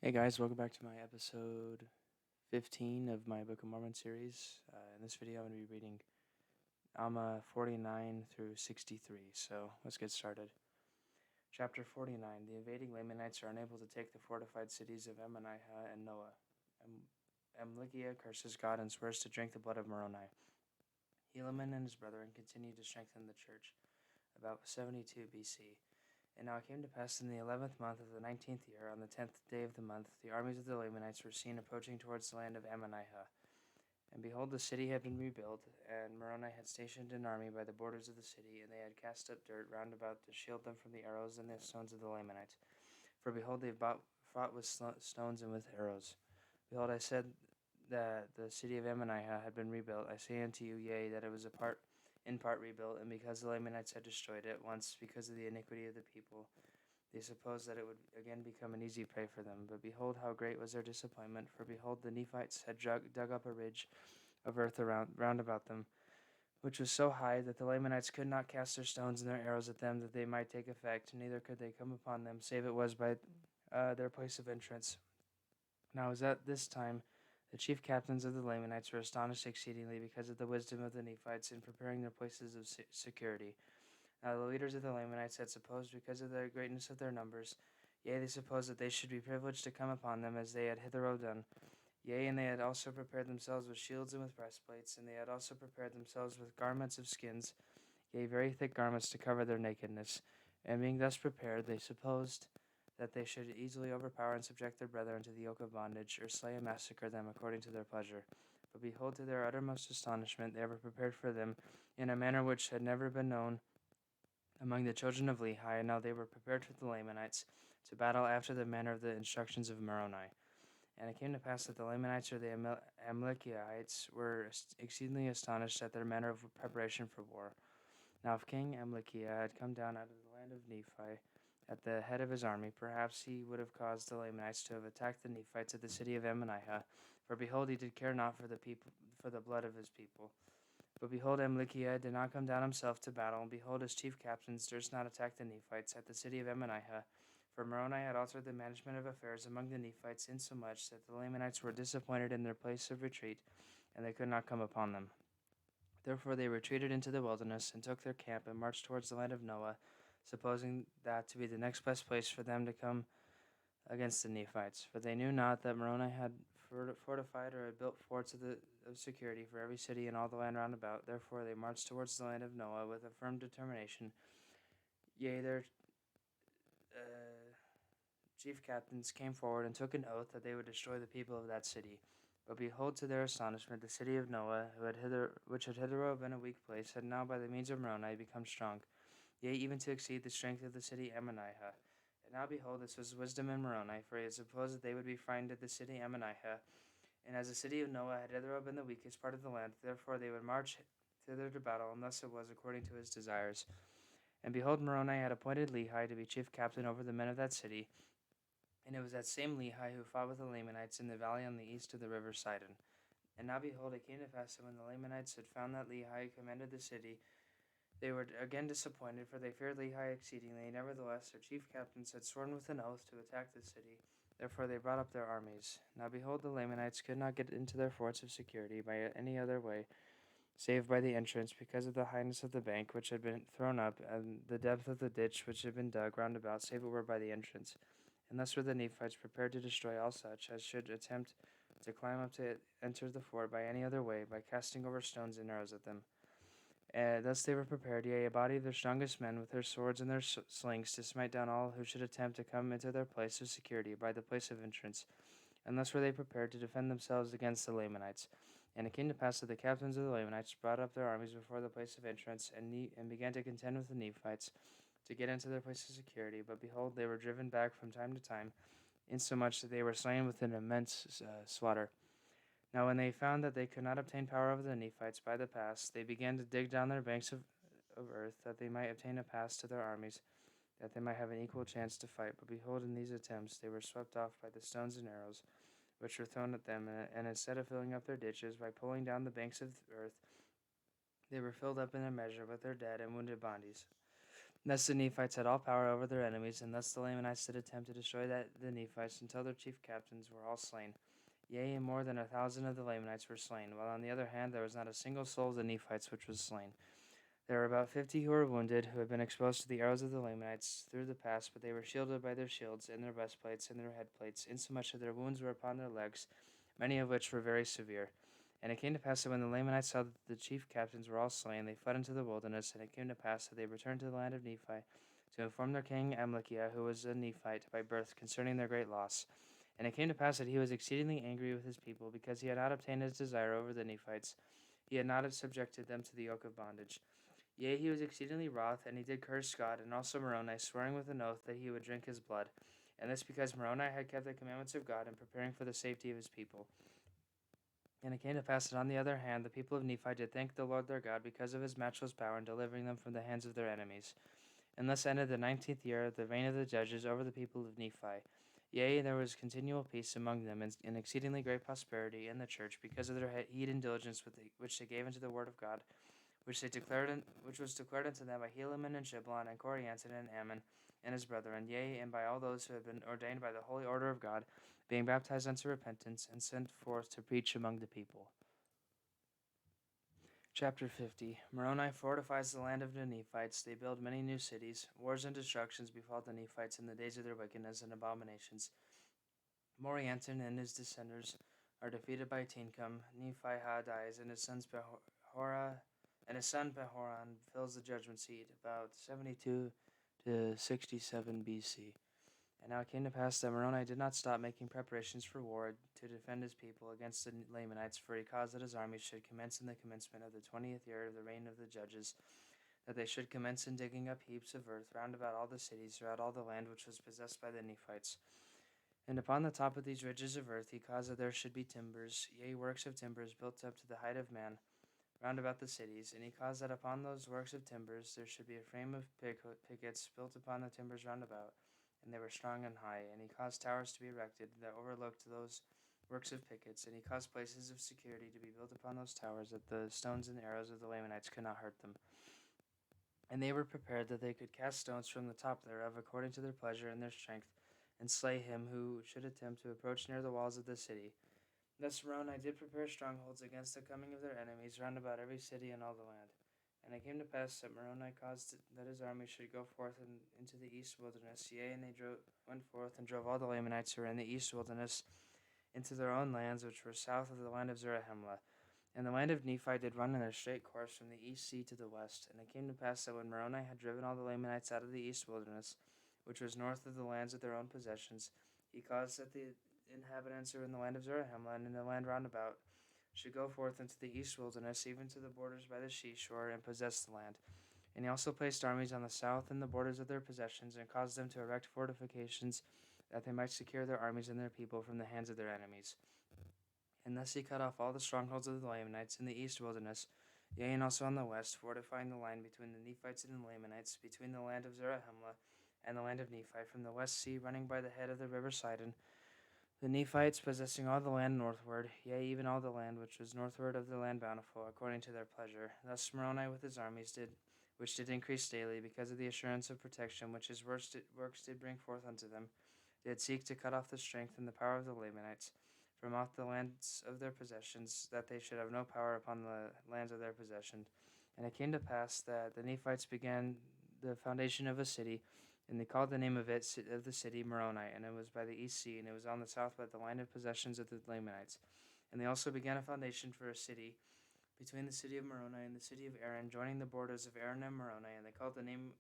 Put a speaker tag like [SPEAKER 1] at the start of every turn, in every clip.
[SPEAKER 1] Hey guys, welcome back to my episode 15 of my Book of Mormon series. In this video, I'm going to be reading Alma 49 through 63. So let's get started. Chapter 49. The invading Lamanites are unable to take the fortified cities of Ammonihah and Noah. Amlikia curses God and swears to drink the blood of Moroni. Helaman and his brethren continue to strengthen the church. About 72 BC. And now it came to pass in the 11th month of the 19th year, on the 10th day of the month, the armies of the Lamanites were seen approaching towards the land of Ammonihah. And behold, the city had been rebuilt, and Moroni had stationed an army by the borders of the city, and they had cast up dirt round about to shield them from the arrows and the stones of the Lamanites. For behold, they fought with stones and with arrows. Behold, I said that the city of Ammonihah had been rebuilt. I say unto you, yea, that it was in part rebuilt, and because the Lamanites had destroyed it once because of the iniquity of the people, they supposed that it would again become an easy prey for them. But behold, how great was their disappointment! For behold, the Nephites had dug up a ridge of earth round about them, which was so high that the Lamanites could not cast their stones and their arrows at them that they might take effect, neither could they come upon them, save it was by their place of entrance. Now, as at this time, the chief captains of the Lamanites were astonished exceedingly because of the wisdom of the Nephites in preparing their places of security. Now the leaders of the Lamanites had supposed, because of the greatness of their numbers, yea, they supposed that they should be privileged to come upon them as they had hitherto done. Yea, and they had also prepared themselves with shields and with breastplates, and they had also prepared themselves with garments of skins, yea, very thick garments to cover their nakedness. And being thus prepared, they supposed that they should easily overpower and subject their brethren to the yoke of bondage, or slay and massacre them according to their pleasure. But behold, to their uttermost astonishment, they were prepared for them in a manner which had never been known among the children of Lehi. And now they were prepared for the Lamanites to battle after the manner of the instructions of Moroni. And it came to pass that the Lamanites or the Amalekites were exceedingly astonished at their manner of preparation for war. Now, if King Amalekiah had come down out of the land of Nephi at the head of his army, perhaps he would have caused the Lamanites to have attacked the Nephites at the city of Ammonihah. For behold, he did care not for the blood of his people. But behold, Amalekiah did not come down himself to battle, and behold, his chief captains durst not attack the Nephites at the city of Ammonihah. For Moroni had altered the management of affairs among the Nephites insomuch that the Lamanites were disappointed in their place of retreat, and they could not come upon them. Therefore they retreated into the wilderness, and took their camp, and marched towards the land of Noah, supposing that to be the next best place for them to come against the Nephites. For they knew not that Moroni had fortified or had built forts of security for every city and all the land round about. Therefore they marched towards the land of Noah with a firm determination. Yea, their chief captains came forward and took an oath that they would destroy the people of that city. But behold, to their astonishment, the city of Noah, which had hitherto been a weak place, had now by the means of Moroni become strong, yea, even to exceed the strength of the city Ammonihah. And now behold, this was wisdom in Moroni, for he had supposed that they would be frightened at the city Ammonihah. And as the city of Noah had hitherto been the weakest part of the land, therefore they would march thither to battle, and thus it was according to his desires. And behold, Moroni had appointed Lehi to be chief captain over the men of that city, and it was that same Lehi who fought with the Lamanites in the valley on the east of the river Sidon. And now behold, it came to pass that when the Lamanites had found that Lehi commanded the city, they were again disappointed, for they feared Lehi exceedingly. Nevertheless, their chief captains had sworn with an oath to attack the city. Therefore they brought up their armies. Now behold, the Lamanites could not get into their forts of security by any other way, save by the entrance, because of the highness of the bank which had been thrown up, and the depth of the ditch which had been dug round about, save it were by the entrance. And thus were the Nephites prepared to destroy all such as should attempt to climb up to enter the fort by any other way, by casting over stones and arrows at them. Thus they were prepared, yea, a body of their strongest men, with their swords and their slings, to smite down all who should attempt to come into their place of security by the place of entrance. And thus were they prepared to defend themselves against the Lamanites. And it came to pass that the captains of the Lamanites brought up their armies before the place of entrance, and began to contend with the Nephites to get into their place of security. But behold, they were driven back from time to time, insomuch that they were slain with an immense slaughter. Now when they found that they could not obtain power over the Nephites by the pass, they began to dig down their banks of earth, that they might obtain a pass to their armies, that they might have an equal chance to fight. But behold, in these attempts they were swept off by the stones and arrows which were thrown at them, and instead of filling up their ditches by pulling down the banks of earth, they were filled up in a measure with their dead and wounded bodies. Thus the Nephites had all power over their enemies, and thus the Lamanites did attempt to destroy the Nephites until their chief captains were all slain. Yea, and more than 1,000 of the Lamanites were slain, while on the other hand there was not a single soul of the Nephites which was slain. There were about 50 who were wounded, who had been exposed to the arrows of the Lamanites through the pass, but they were shielded by their shields, and their breastplates, and their headplates, insomuch that their wounds were upon their legs, many of which were very severe. And it came to pass that when the Lamanites saw that the chief captains were all slain, they fled into the wilderness. And it came to pass that they returned to the land of Nephi to inform their king Amalekiah, who was a Nephite by birth, concerning their great loss. And it came to pass that he was exceedingly angry with his people, because he had not obtained his desire over the Nephites. He had not subjected them to the yoke of bondage. Yea, he was exceedingly wroth, and he did curse God, and also Moroni, swearing with an oath that he would drink his blood. And this because Moroni had kept the commandments of God, and preparing for the safety of his people. And it came to pass that on the other hand, the people of Nephi did thank the Lord their God because of his matchless power in delivering them from the hands of their enemies. And thus ended the 19th year of the reign of the judges over the people of Nephi. Yea, there was continual peace among them, and exceedingly great prosperity in the church, because of their heed and diligence which they gave unto the word of God, which was declared unto them by Helaman and Shiblon and Corianton and Ammon and his brethren, yea, and by all those who had been ordained by the holy order of God, being baptized unto repentance, and sent forth to preach among the people. Chapter 50. Moroni fortifies the land of the Nephites. They build many new cities. Wars and destructions befall the Nephites in the days of their wickedness and abominations. Morianton and his descendants are defeated by Tincum. Nephihah dies, and his son Pehoran fills the judgment seat about 72 to 67 BC. And now it came to pass that Moroni did not stop making preparations for war to defend his people against the Lamanites, for he caused that his army should commence in the commencement of the 20th year of the reign of the judges, that they should commence in digging up heaps of earth round about all the cities throughout all the land which was possessed by the Nephites. And upon the top of these ridges of earth he caused that there should be timbers, yea, works of timbers built up to the height of man, round about the cities. And he caused that upon those works of timbers there should be a frame of pickets built upon the timbers round about, and they were strong and high. And he caused towers to be erected that overlooked those works of pickets, and he caused places of security to be built upon those towers, that the stones and arrows of the Lamanites could not hurt them. And they were prepared that they could cast stones from the top thereof according to their pleasure and their strength, and slay him who should attempt to approach near the walls of the city. Thus Moroni did prepare strongholds against the coming of their enemies round about every city and all the land. And it came to pass that Moroni caused that his army should go forth into the east wilderness. Yea, and they went forth and drove all the Lamanites who were in the east wilderness into their own lands, which were south of the land of Zarahemla. And the land of Nephi did run in a straight course from the east sea to the west. And it came to pass that when Moroni had driven all the Lamanites out of the east wilderness, which was north of the lands of their own possessions, he caused that the inhabitants who were in the land of Zarahemla and in the land round about should go forth into the east wilderness, even to the borders by the seashore, and possess the land. And he also placed armies on the south and the borders of their possessions, and caused them to erect fortifications, that they might secure their armies and their people from the hands of their enemies. And thus he cut off all the strongholds of the Lamanites in the east wilderness, yea, and also on the west, fortifying the line between the Nephites and the Lamanites, between the land of Zarahemla and the land of Nephi, from the west sea running by the head of the river Sidon, the Nephites possessing all the land northward, yea, even all the land which was northward of the land bountiful, according to their pleasure. Thus Moroni with his armies which did increase daily, because of the assurance of protection which his works did bring forth unto them, did seek to cut off the strength and the power of the Lamanites from off the lands of their possessions, that they should have no power upon the lands of their possession. And it came to pass that the Nephites began the foundation of a city, and they called the name of the city Moroni, and it was by the east sea, and it was on the south by the line of possessions of the Lamanites. And they also began a foundation for a city between the city of Moroni and the city of Aaron, joining the borders of Aaron and Moroni, and they called the name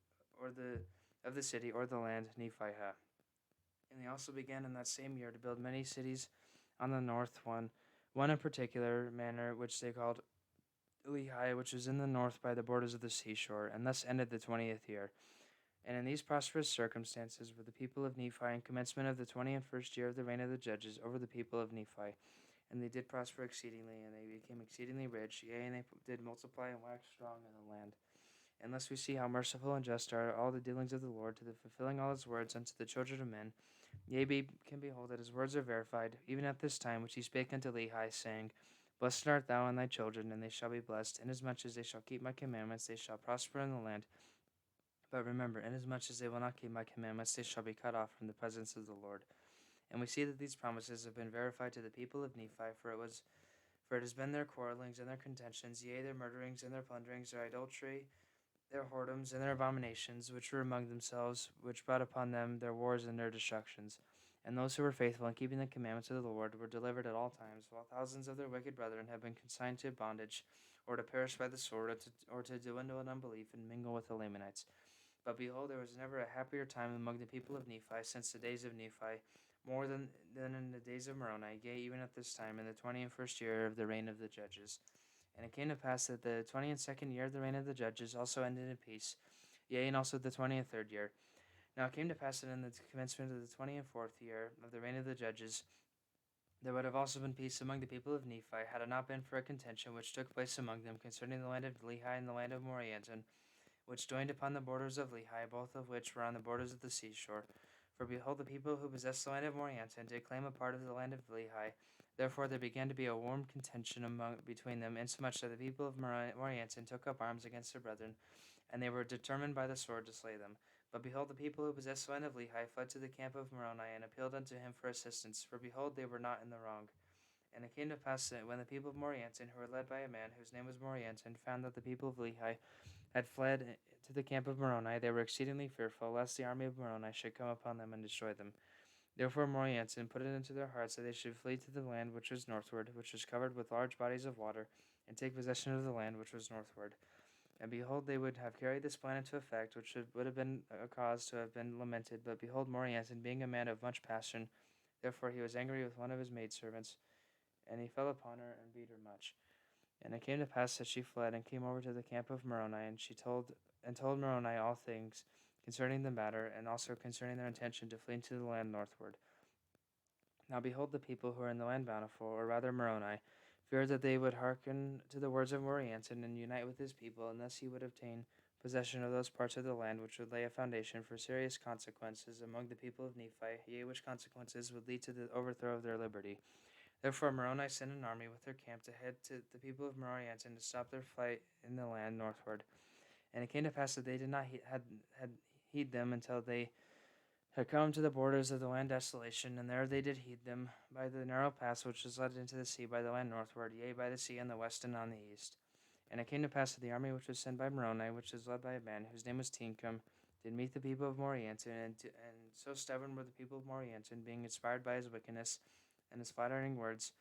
[SPEAKER 1] of the city or the land Nephihah. And they also began in that same year to build many cities on the north, one in particular manner, which they called Lehi, which was in the north by the borders of the seashore, and thus ended the 20th year. And in these prosperous circumstances were the people of Nephi in commencement of the 21st year of the reign of the judges over the people of Nephi. And they did prosper exceedingly, and they became exceedingly rich, yea, and they did multiply and wax strong in the land. Unless we see how merciful and just are all the dealings of the Lord, to the fulfilling all his words unto the children of men, yea, can behold that his words are verified, even at this time which he spake unto Lehi, saying, Blessed art thou and thy children, and they shall be blessed, inasmuch as they shall keep my commandments, they shall prosper in the land. But remember, inasmuch as they will not keep my commandments, they shall be cut off from the presence of the Lord. And we see that these promises have been verified to the people of Nephi, for it has been their quarrelings and their contentions, yea, their murderings and their plunderings, their adultery, their whoredoms, and their abominations, which were among themselves, which brought upon them their wars and their destructions. And those who were faithful in keeping the commandments of the Lord were delivered at all times, while thousands of their wicked brethren have been consigned to bondage, or to perish by the sword, or to dwindle in unbelief and mingle with the Lamanites. But behold, there was never a happier time among the people of Nephi since the days of Nephi, more than in the days of Moroni, yea, even at this time, in the 21st year of the reign of the judges. And it came to pass that the 22nd year of the reign of the judges also ended in peace, yea, and also the 23rd year. Now it came to pass that in the commencement of the 24th year of the reign of the judges, there would have also been peace among the people of Nephi, had it not been for a contention which took place among them concerning the land of Lehi and the land of Morianton, which joined upon the borders of Lehi, both of which were on the borders of the seashore. For behold, the people who possessed the land of Morianton did claim a part of the land of Lehi. Therefore there began to be a warm contention between them, insomuch that the people of Morianton took up arms against their brethren, and they were determined by the sword to slay them. But behold, the people who possessed the land of Lehi fled to the camp of Moroni, and appealed unto him for assistance, for behold, they were not in the wrong. And it came to pass that when the people of Morianton, who were led by a man whose name was Morianton, found that the people of Lehi had fled to the camp of Moroni, they were exceedingly fearful, lest the army of Moroni should come upon them and destroy them. Therefore Morianton put it into their hearts that they should flee to the land which was northward, which was covered with large bodies of water, and take possession of the land which was northward. And behold, they would have carried this plan into effect, which would have been a cause to have been lamented. But behold, Morianton, being a man of much passion, therefore he was angry with one of his maidservants, and he fell upon her and beat her much. And it came to pass that she fled and came over to the camp of Moroni, and she told Moroni all things concerning the matter, and also concerning their intention to flee into the land northward. Now behold, the people who are in the land bountiful, or rather Moroni, feared that they would hearken to the words of Morianton and unite with his people, and thus he would obtain possession of those parts of the land which would lay a foundation for serious consequences among the people of Nephi, yea, which consequences would lead to the overthrow of their liberty. Therefore Moroni sent an army with their camp to head to the people of Morianton to stop their flight in the land northward. And it came to pass that they did not heed them until they had come to the borders of the land desolation, and there they did heed them by the narrow pass which was led into the sea by the land northward, yea, by the sea on the west and on the east. And it came to pass that the army which was sent by Moroni, which was led by a man whose name was Tincum, did meet the people of Morianton, and so stubborn were the people of Morianton, being inspired by his wickedness and his flattering words,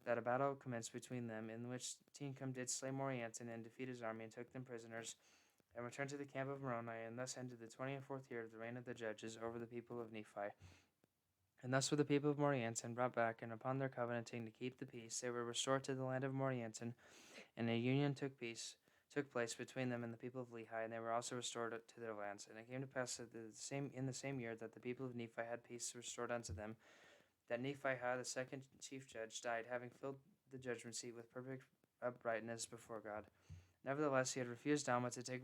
[SPEAKER 1] that a battle commenced between them, in which Tincum did slay Morianton and defeat his army, and took them prisoners, and returned to the camp of Moroni, and thus ended the 24th year of the reign of the judges over the people of Nephi. And thus were the people of Morianton brought back, and upon their covenanting to keep the peace, they were restored to the land of Morianton, and a union took place between them and the people of Lehi, and they were also restored to their lands. And it came to pass that in the same year that the people of Nephi had peace restored unto them, that Nephihah, the second chief judge, died, having filled the judgment seat with perfect uprightness before God. Nevertheless, he had refused Alma to take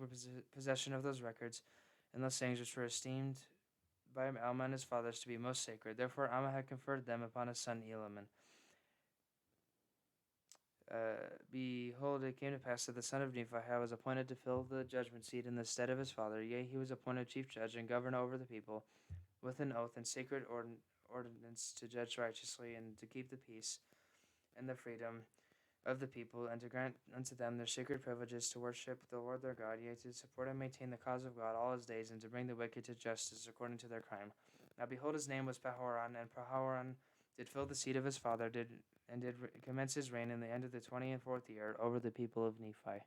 [SPEAKER 1] possession of those records and those things which were esteemed by Alma and his fathers to be most sacred. Therefore Alma had conferred them upon his son Elaman. Behold, it came to pass that the son of Nephihah was appointed to fill the judgment seat in the stead of his father. Yea, he was appointed chief judge and governor over the people, with an oath and sacred ordinance to judge righteously, and to keep the peace and the freedom of the people, and to grant unto them their sacred privileges to worship the Lord their God, yea, to support and maintain the cause of God all his days, and to bring the wicked to justice according to their crime. Now behold, his name was Pahoran, and Pahoran did fill the seat of his father, did commence his reign in the end of the 24th year over the people of Nephi.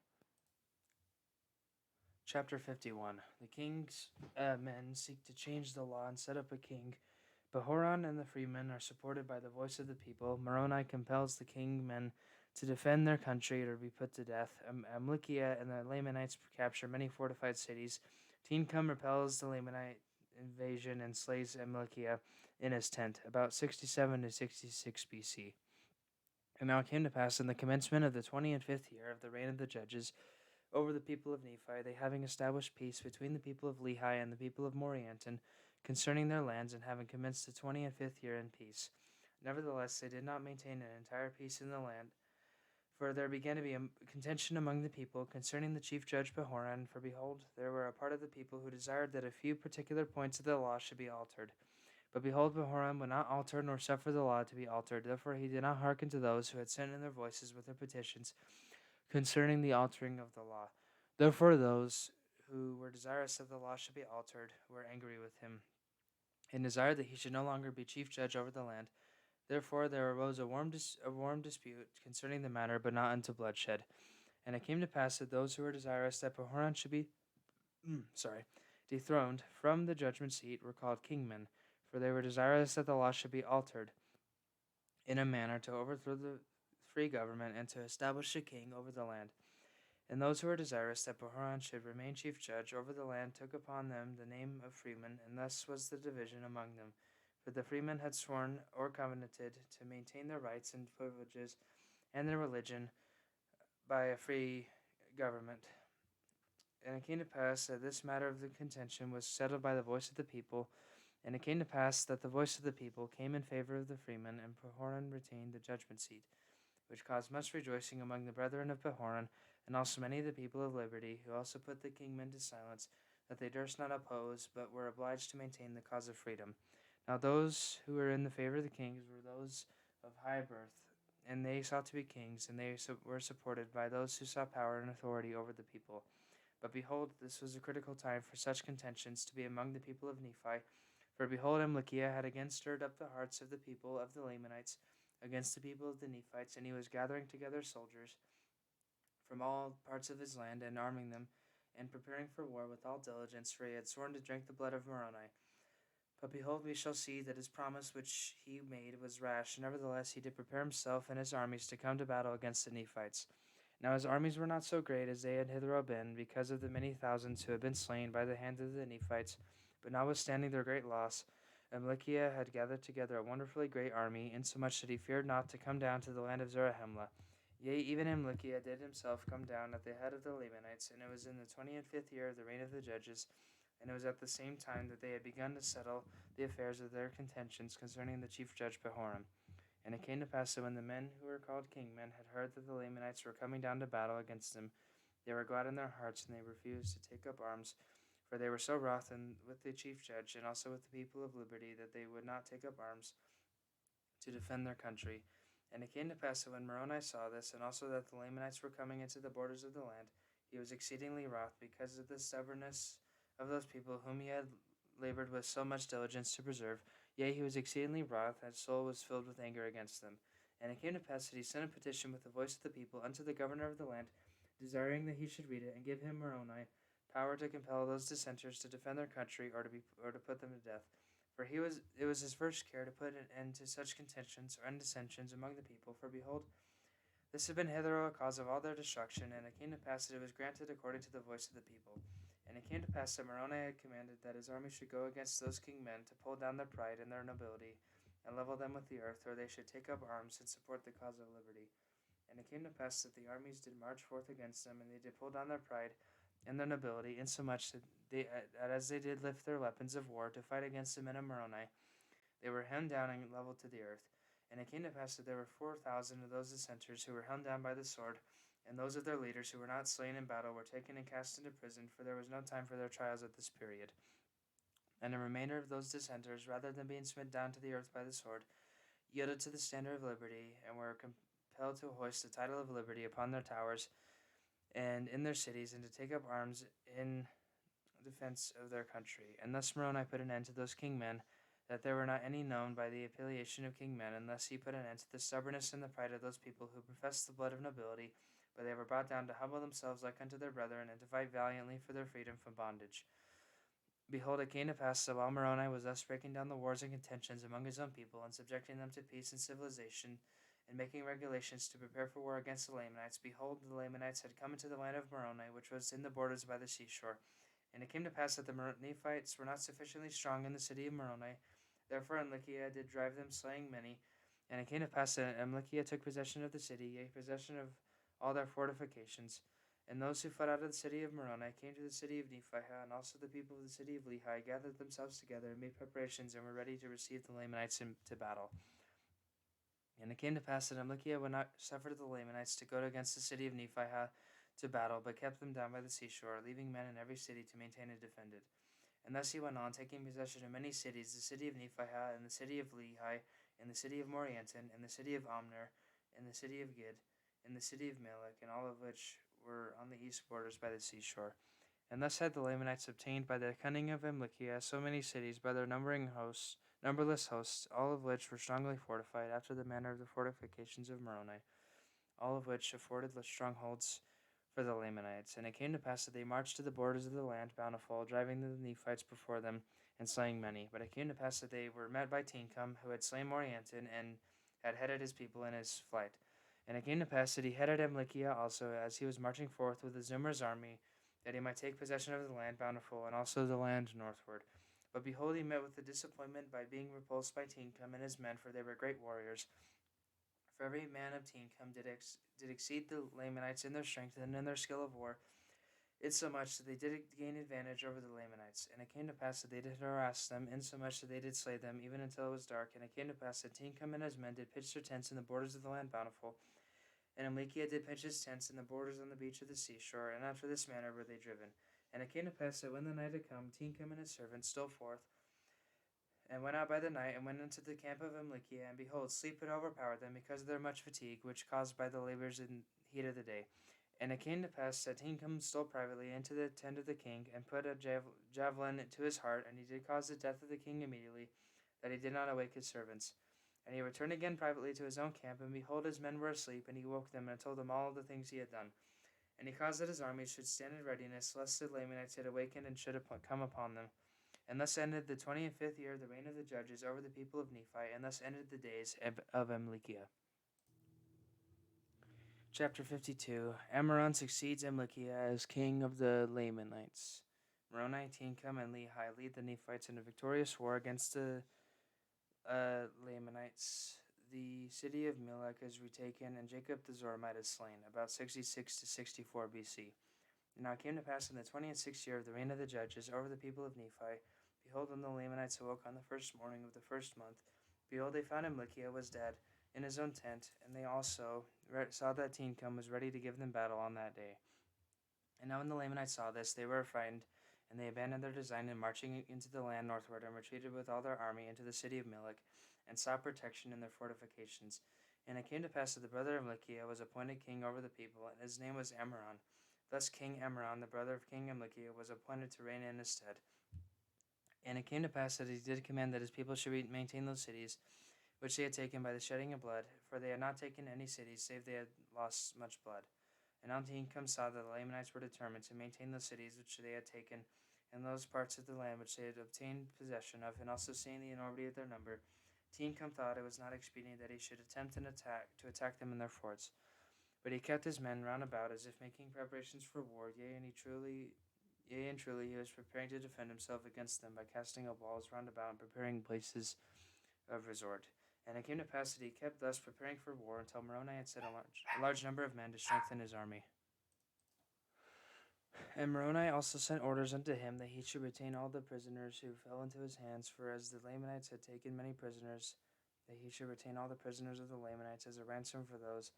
[SPEAKER 1] Chapter 51. The king's men seek to change the law and set up a king. Pahoran and the freemen are supported by the voice of the people. Moroni compels the king men to defend their country or be put to death. Amlikia and the Lamanites capture many fortified cities. Tincum repels the Lamanite invasion and slays Amlikia in his tent, about 67 to 66 BC. And now it came to pass in the commencement of the 25th year of the reign of the judges over the people of Nephi, they having established peace between the people of Lehi and the people of Morianton concerning their lands, and having commenced the 25th year in peace. Nevertheless, they did not maintain an entire peace in the land, For there began to be a contention among the people concerning the chief judge Behoran. For behold, there were a part of the people who desired that a few particular points of the law should be altered. But behold, Behoran would not alter nor suffer the law to be altered. Therefore he did not hearken to those who had sent in their voices with their petitions concerning the altering of the law. Therefore those who were desirous that the law should be altered were angry with him, and desired that he should no longer be chief judge over the land. Therefore there arose a warm dispute concerning the matter, but not unto bloodshed. And it came to pass that those who were desirous that Behoran should be dethroned from the judgment seat were called kingmen, for they were desirous that the law should be altered in a manner to overthrow the free government and to establish a king over the land. And those who were desirous that Behoran should remain chief judge over the land took upon them the name of freemen, and thus was the division among them. For the freemen had sworn or covenanted to maintain their rights and privileges and their religion by a free government. And it came to pass that this matter of the contention was settled by the voice of the people. And it came to pass that the voice of the people came in favor of the freemen, and Behoran retained the judgment seat, which caused much rejoicing among the brethren of Behoran, and also many of the people of liberty, who also put the kingmen to silence, that they durst not oppose, but were obliged to maintain the cause of freedom. Now those who were in the favor of the kings were those of high birth, and they sought to be kings, and they were supported by those who saw power and authority over the people. But behold, this was a critical time for such contentions to be among the people of Nephi. For behold, Amlikiah had again stirred up the hearts of the people of the Lamanites against the people of the Nephites, and he was gathering together soldiers from all parts of his land, and arming them, and preparing for war with all diligence, for he had sworn to drink the blood of Moroni. But behold, we shall see that his promise which he made was rash. Nevertheless, he did prepare himself and his armies to come to battle against the Nephites. Now his armies were not so great as they had hitherto been, because of the many thousands who had been slain by the hand of the Nephites. But notwithstanding their great loss, Amlikiah had gathered together a wonderfully great army, insomuch that he feared not to come down to the land of Zarahemla. Yea, even Amlikiah did himself come down at the head of the Lamanites, and it was in the 25th year of the reign of the judges, and it was at the same time that they had begun to settle the affairs of their contentions concerning the chief judge Behoran. And it came to pass that when the men who were called kingmen had heard that the Lamanites were coming down to battle against them, they were glad in their hearts, and they refused to take up arms, for they were so wroth with the chief judge, and also with the people of liberty, that they would not take up arms to defend their country. And it came to pass that when Moroni saw this, and also that the Lamanites were coming into the borders of the land, he was exceedingly wroth, because of the stubbornness of those people whom he had labored with so much diligence to preserve. Yea, he was exceedingly wroth, and his soul was filled with anger against them. And it came to pass that he sent a petition with the voice of the people unto the governor of the land, desiring that he should read it, and give him Moroni power to compel those dissenters to defend their country, or to put them to death. For it was his first care to put an end to such contentions or dissensions among the people. For behold, this had been hitherto a cause of all their destruction. And it came to pass that it was granted according to the voice of the people. And it came to pass that Moroni had commanded that his army should go against those kingmen, to pull down their pride and their nobility, and level them with the earth, or they should take up arms and support the cause of liberty. And it came to pass that the armies did march forth against them, and they did pull down their pride and their nobility, insomuch that as they did lift their weapons of war to fight against the men of Moroni, they were hewn down and leveled to the earth. And it came to pass that there were 4,000 of those dissenters who were hewn down by the sword, and those of their leaders who were not slain in battle were taken and cast into prison, for there was no time for their trials at this period. And the remainder of those dissenters, rather than being smitten down to the earth by the sword, yielded to the standard of liberty, and were compelled to hoist the title of liberty upon their towers and in their cities, and to take up arms in defense of their country. And thus Moroni put an end to those kingmen, that there were not any known by the appellation of kingmen, and thus he put an end to the stubbornness and the pride of those people who professed the blood of nobility, but they were brought down to humble themselves like unto their brethren, and to fight valiantly for their freedom from bondage. Behold, it came to pass that while Moroni was thus breaking down the wars and contentions among his own people, and subjecting them to peace and civilization, and making regulations to prepare for war against the Lamanites, behold, the Lamanites had come into the land of Moroni, which was in the borders by the seashore. And it came to pass that the Nephites were not sufficiently strong in the city of Moroni. Therefore Amlikiah did drive them, slaying many. And it came to pass that Amlikiah took possession of the city, yea, possession of all their fortifications. And those who fled out of the city of Moroni came to the city of Nephi, and also the people of the city of Lehi gathered themselves together and made preparations, and were ready to receive the Lamanites into battle. And it came to pass that Amlikiah would not suffer the Lamanites to go against the city of Nephi to battle, but kept them down by the seashore, leaving men in every city to maintain and defend it. And thus he went on, taking possession of many cities, the city of Nephi, and the city of Lehi, and the city of Morianton, and the city of Omner, and the city of Gid, and the city of Melech, and all of which were on the east borders by the seashore. And thus had the Lamanites obtained by the cunning of Amlikiah so many cities by their numberless hosts, all of which were strongly fortified after the manner of the fortifications of Moroni, all of which afforded strongholds for the Lamanites. And it came to pass that they marched to the borders of the land bountiful, driving the Nephites before them, and slaying many. But it came to pass that they were met by Tincum, who had slain Morianton, and had headed his people in his flight. And it came to pass that he headed Amlikiah also, as he was marching forth with his numerous army, that he might take possession of the land bountiful, and also the land northward. But behold, he met with a disappointment by being repulsed by Tincum and his men, for they were great warriors. For every man of Tincum did exceed the Lamanites in their strength and in their skill of war, insomuch that they did gain advantage over the Lamanites. And it came to pass that they did harass them, insomuch that they did slay them, even until it was dark. And it came to pass that Tincum and his men did pitch their tents in the borders of the land bountiful, and Amlikiah did pitch his tents in the borders on the beach of the seashore, and after this manner were they driven. And it came to pass that when the night had come, Tincum and his servants stole forth, and went out by the night, and went into the camp of Amlikiah, and behold, sleep had overpowered them because of their much fatigue, which caused by the labors in heat of the day. And it came to pass that Tincum stole privately into the tent of the king, and put a javelin to his heart, and he did cause the death of the king immediately, that he did not awake his servants. And he returned again privately to his own camp, and behold, his men were asleep, and he woke them, and told them all the things he had done. And he caused that his armies should stand in readiness, lest the Lamanites had awakened and should come upon them. And thus ended the 25th year of the reign of the judges over the people of Nephi, and thus ended the days of Amlikiah. Chapter 52. Amaron succeeds Amlikiah as king of the Lamanites. Moroni, Tincum, and Lehi lead the Nephites in a victorious war against the Lamanites. The city of Melech is retaken, and Jacob the Zoramite is slain, about 66 to 64 BC. And now it came to pass in the 26th year of the reign of the judges over the people of Nephi, behold, when the Lamanites awoke on the first morning of the first month, behold, they found Amlikiah was dead in his own tent, and they also saw that Tincum was ready to give them battle on that day. And now when the Lamanites saw this, they were frightened, and they abandoned their design in marching into the land northward, and retreated with all their army into the city of Melech, and sought protection in their fortifications. And it came to pass that the brother of Amlikiah was appointed king over the people, and his name was Amaron. Thus King Amaron, the brother of King Amlikiah, was appointed to reign in his stead. And it came to pass that he did command that his people should maintain those cities which they had taken by the shedding of blood, for they had not taken any cities, save they had lost much blood. And now Tincum saw that the Lamanites were determined to maintain those cities which they had taken, and those parts of the land which they had obtained possession of, and also seeing the enormity of their number, Tincum thought it was not expedient that he should attempt to attack them in their forts. But he kept his men round about, as if making preparations for war. Yea, and truly he was preparing to defend himself against them by casting up walls round about and preparing places of resort. And it came to pass that he kept thus preparing for war until Moroni had set a large number of men to strengthen his army. And Moroni also sent orders unto him that he should retain all the prisoners who fell into his hands, for as the Lamanites had taken many prisoners, that he should retain all the prisoners of the Lamanites as a ransom for those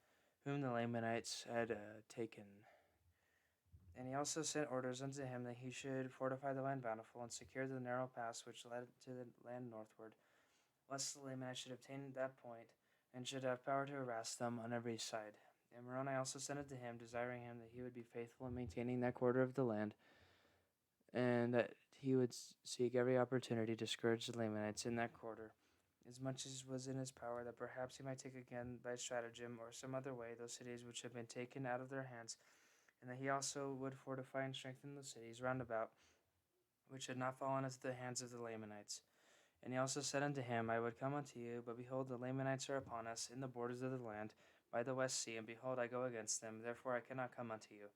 [SPEAKER 1] whom the Lamanites had taken. And he also sent orders unto him that he should fortify the land bountiful, and secure the narrow pass which led to the land northward, lest the Lamanites should obtain that point, and should have power to harass them on every side. And Moroni also sent it to him, desiring him that he would be faithful in maintaining that quarter of the land, and that he would seek every opportunity to scourge the Lamanites in that quarter, as much as was in his power, that perhaps he might take again by stratagem or some other way those cities which had been taken out of their hands, and that he also would fortify and strengthen those cities round about, which had not fallen into the hands of the Lamanites. And he also said unto him, I would come unto you, but behold, the Lamanites are upon us in the borders of the land, by the west sea, and behold, I go against them, therefore I cannot come unto you.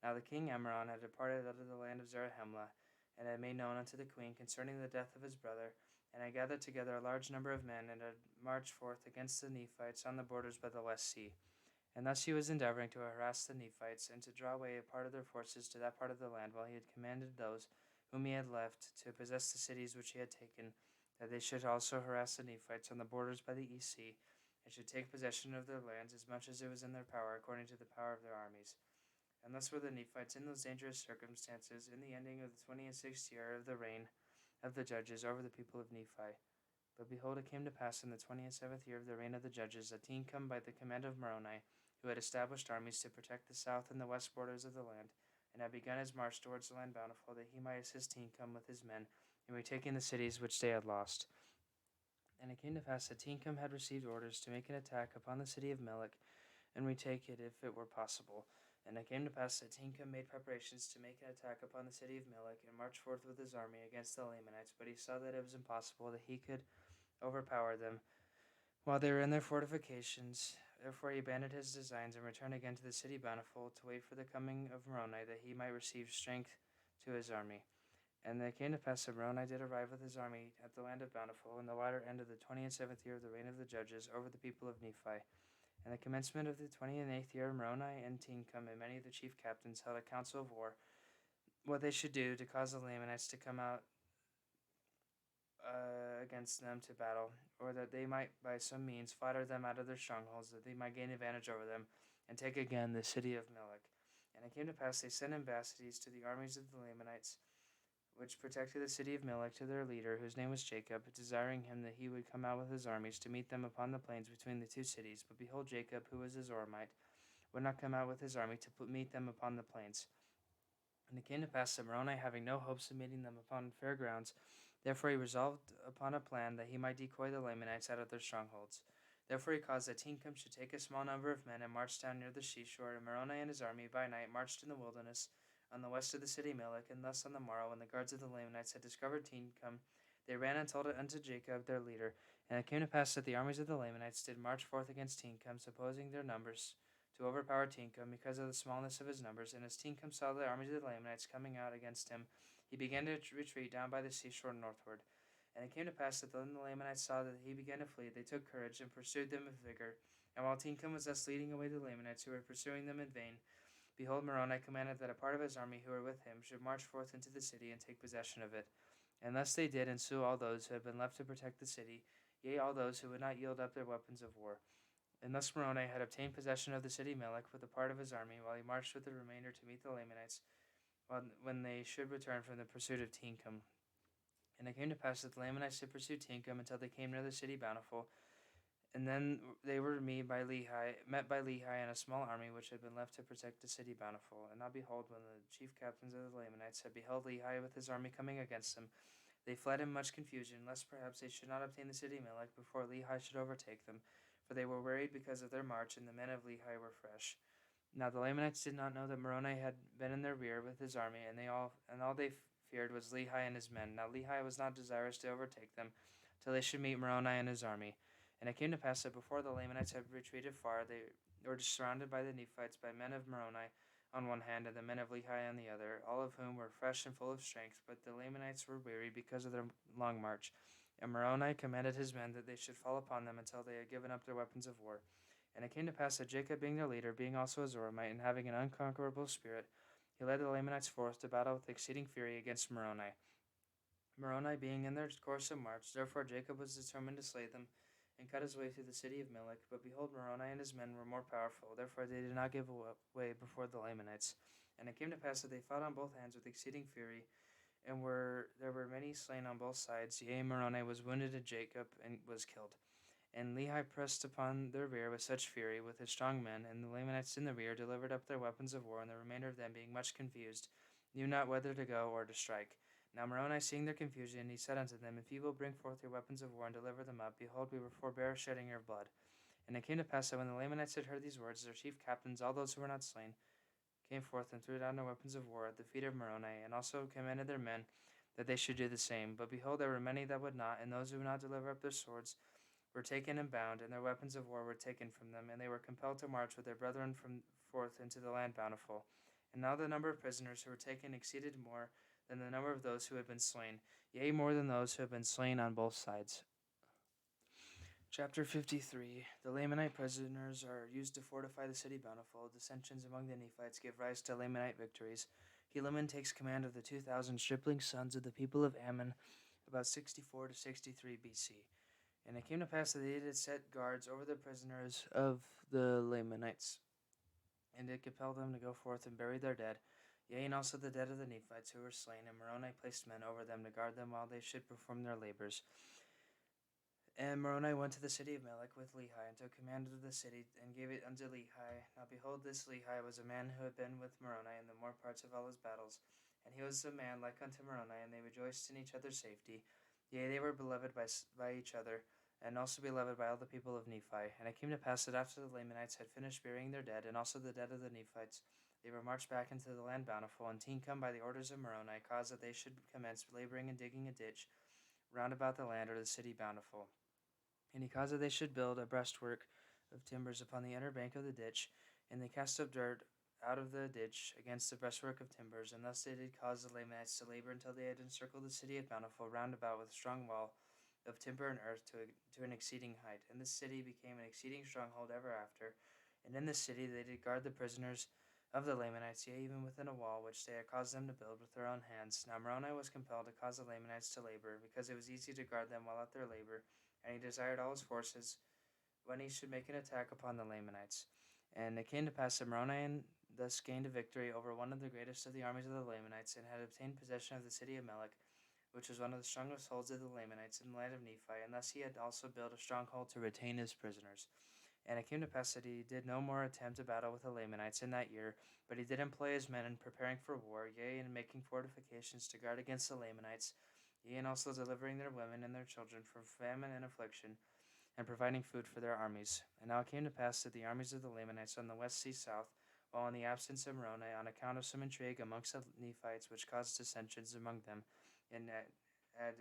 [SPEAKER 1] Now the king Amaron had departed out of the land of Zarahemla, and had made known unto the queen concerning the death of his brother, and had gathered together a large number of men, and had marched forth against the Nephites on the borders by the west sea. And thus he was endeavoring to harass the Nephites, and to draw away a part of their forces to that part of the land, while he had commanded those whom he had left to possess the cities which he had taken, that they should also harass the Nephites on the borders by the east sea, and should take possession of their lands as much as it was in their power, according to the power of their armies. And thus were the Nephites in those dangerous circumstances in the ending of the 26th year of the reign of the judges over the people of Nephi. But behold, it came to pass in the 27th year of the reign of the judges that Teancum, by the command of Moroni, who had established armies to protect the south and the west borders of the land, and had begun his march towards the land bountiful, that he might assist Teancum with his men in retaking the cities which they had lost. And it came to pass that Teancum had received orders to make an attack upon the city of Melech, and retake it if it were possible. And it came to pass that Teancum made preparations to make an attack upon the city of Melech, and marched forth with his army against the Lamanites. But he saw that it was impossible that he could overpower them while they were in their fortifications. Therefore he abandoned his designs and returned again to the city bountiful to wait for the coming of Moroni, that he might receive strength to his army. And it came to pass that Moroni did arrive with his army at the land of Bountiful in the latter end of the 27th year of the reign of the judges over the people of Nephi. And the commencement of the 28th year, Moroni and Teancum and many of the chief captains held a council of war, what they should do to cause the Lamanites to come out against them to battle, or that they might by some means flatter them out of their strongholds, that they might gain advantage over them, and take again the city of Melech. And it came to pass they sent ambassadors to the armies of the Lamanites, which protected the city of Melech, to their leader, whose name was Jacob, desiring him that he would come out with his armies to meet them upon the plains between the two cities. But behold, Jacob, who was a Zoramite, would not come out with his army to meet them upon the plains. And it came to pass that Moroni, having no hopes of meeting them upon fair grounds, therefore he resolved upon a plan that he might decoy the Lamanites out of their strongholds. Therefore he caused that Teancum should take a small number of men and march down near the seashore, and Moroni and his army by night marched in the wilderness on the west of the city Melech. And thus on the morrow, when the guards of the Lamanites had discovered Teancum, they ran and told it unto Jacob their leader. And it came to pass that the armies of the Lamanites did march forth against Teancum, supposing their numbers to overpower Teancum because of the smallness of his numbers. And as Teancum saw the armies of the Lamanites coming out against him, he began to retreat down by the seashore northward. And it came to pass that when the Lamanites saw that he began to flee, they took courage and pursued them with vigor. And while Teancum was thus leading away the Lamanites who were pursuing them in vain, behold, Moroni commanded that a part of his army who were with him should march forth into the city and take possession of it. And thus they did, and slew all those who had been left to protect the city, yea, all those who would not yield up their weapons of war. And thus Moroni had obtained possession of the city Melech with a part of his army, while he marched with the remainder to meet the Lamanites, when they should return from the pursuit of Teancum. And it came to pass that the Lamanites did pursue Teancum until they came near the city Bountiful, and then they were met by Lehi and a small army which had been left to protect the city Bountiful. And now behold, when the chief captains of the Lamanites had beheld Lehi with his army coming against them, they fled in much confusion, lest perhaps they should not obtain the city Melech before Lehi should overtake them, for they were worried because of their march, and the men of Lehi were fresh. Now the Lamanites did not know that Moroni had been in their rear with his army, and all they feared was Lehi and his men. Now Lehi was not desirous to overtake them till they should meet Moroni and his army. And it came to pass that before the Lamanites had retreated far, they were surrounded by the Nephites, by men of Moroni on one hand, and the men of Lehi on the other, all of whom were fresh and full of strength. But the Lamanites were weary because of their long march. And Moroni commanded his men that they should fall upon them until they had given up their weapons of war. And it came to pass that Jacob, being their leader, being also a Zoramite, and having an unconquerable spirit, he led the Lamanites forth to battle with exceeding fury against Moroni. Moroni being in their course of march, therefore Jacob was determined to slay them, and cut his way through the city of Melech. But behold, Moroni and his men were more powerful, therefore they did not give way before the Lamanites. And it came to pass that they fought on both hands with exceeding fury, and there were many slain on both sides. Yea, Moroni was wounded to Jacob, and was killed. And Lehi pressed upon their rear with such fury with his strong men, and the Lamanites in the rear delivered up their weapons of war, and the remainder of them, being much confused, knew not whether to go or to strike. Now Moroni, seeing their confusion, he said unto them, If ye will bring forth your weapons of war and deliver them up, behold, we will forbear shedding your blood. And it came to pass that when the Lamanites had heard these words, their chief captains, all those who were not slain, came forth and threw down their weapons of war at the feet of Moroni, and also commanded their men that they should do the same. But behold, there were many that would not, and those who would not deliver up their swords were taken and bound, and their weapons of war were taken from them, and they were compelled to march with their brethren forth into the land Bountiful. And now the number of prisoners who were taken exceeded more than the number of those who had been slain, yea, more than those who had been slain on both sides. Chapter 53. The Lamanite prisoners are used to fortify the city Bountiful. Dissensions among the Nephites give rise to Lamanite victories. Helaman takes command of the 2,000 stripling sons of the people of Ammon, about 64 to 63 BC. And it came to pass that they did set guards over the prisoners of the Lamanites, and did compel them to go forth and bury their dead, yea, and also the dead of the Nephites who were slain. And Moroni placed men over them to guard them while they should perform their labors. And Moroni went to the city of Melech with Lehi, and took command of the city, and gave it unto Lehi. Now behold, this Lehi was a man who had been with Moroni in the more parts of all his battles. And he was a man like unto Moroni, and they rejoiced in each other's safety. Yea, they were beloved by each other, and also beloved by all the people of Nephi. And it came to pass that after the Lamanites had finished burying their dead, and also the dead of the Nephites, they were marched back into the land bountiful. And Tinkum, by the orders of Moroni, caused that they should commence laboring and digging a ditch round about the land, or the city bountiful. And he caused that they should build a breastwork of timbers upon the inner bank of the ditch, and they cast up dirt out of the ditch against the breastwork of timbers. And thus they did cause the Lamanites to labor until they had encircled the city of Bountiful round about with a strong wall of timber and earth to an exceeding height. And this city became an exceeding stronghold ever after. And in this city they did guard the prisoners of the Lamanites, yea, even within a wall which they had caused them to build with their own hands. Now Moroni was compelled to cause the Lamanites to labor, because it was easy to guard them while at their labor. And he desired all his forces when he should make an attack upon the Lamanites. And it came to pass that Moroni thus gained a victory over one of the greatest of the armies of the Lamanites, and had obtained possession of the city of Melech, which was one of the strongest holds of the Lamanites in the land of Nephi. And thus he had also built a stronghold to retain his prisoners. And it came to pass that he did no more attempt a battle with the Lamanites in that year, but he did employ his men in preparing for war, yea, in making fortifications to guard against the Lamanites, yea, and also delivering their women and their children from famine and affliction, and providing food for their armies. And now it came to pass that the armies of the Lamanites on the west sea south, while in the absence of Moroni, on account of some intrigue amongst the Nephites, which caused dissensions among them, and had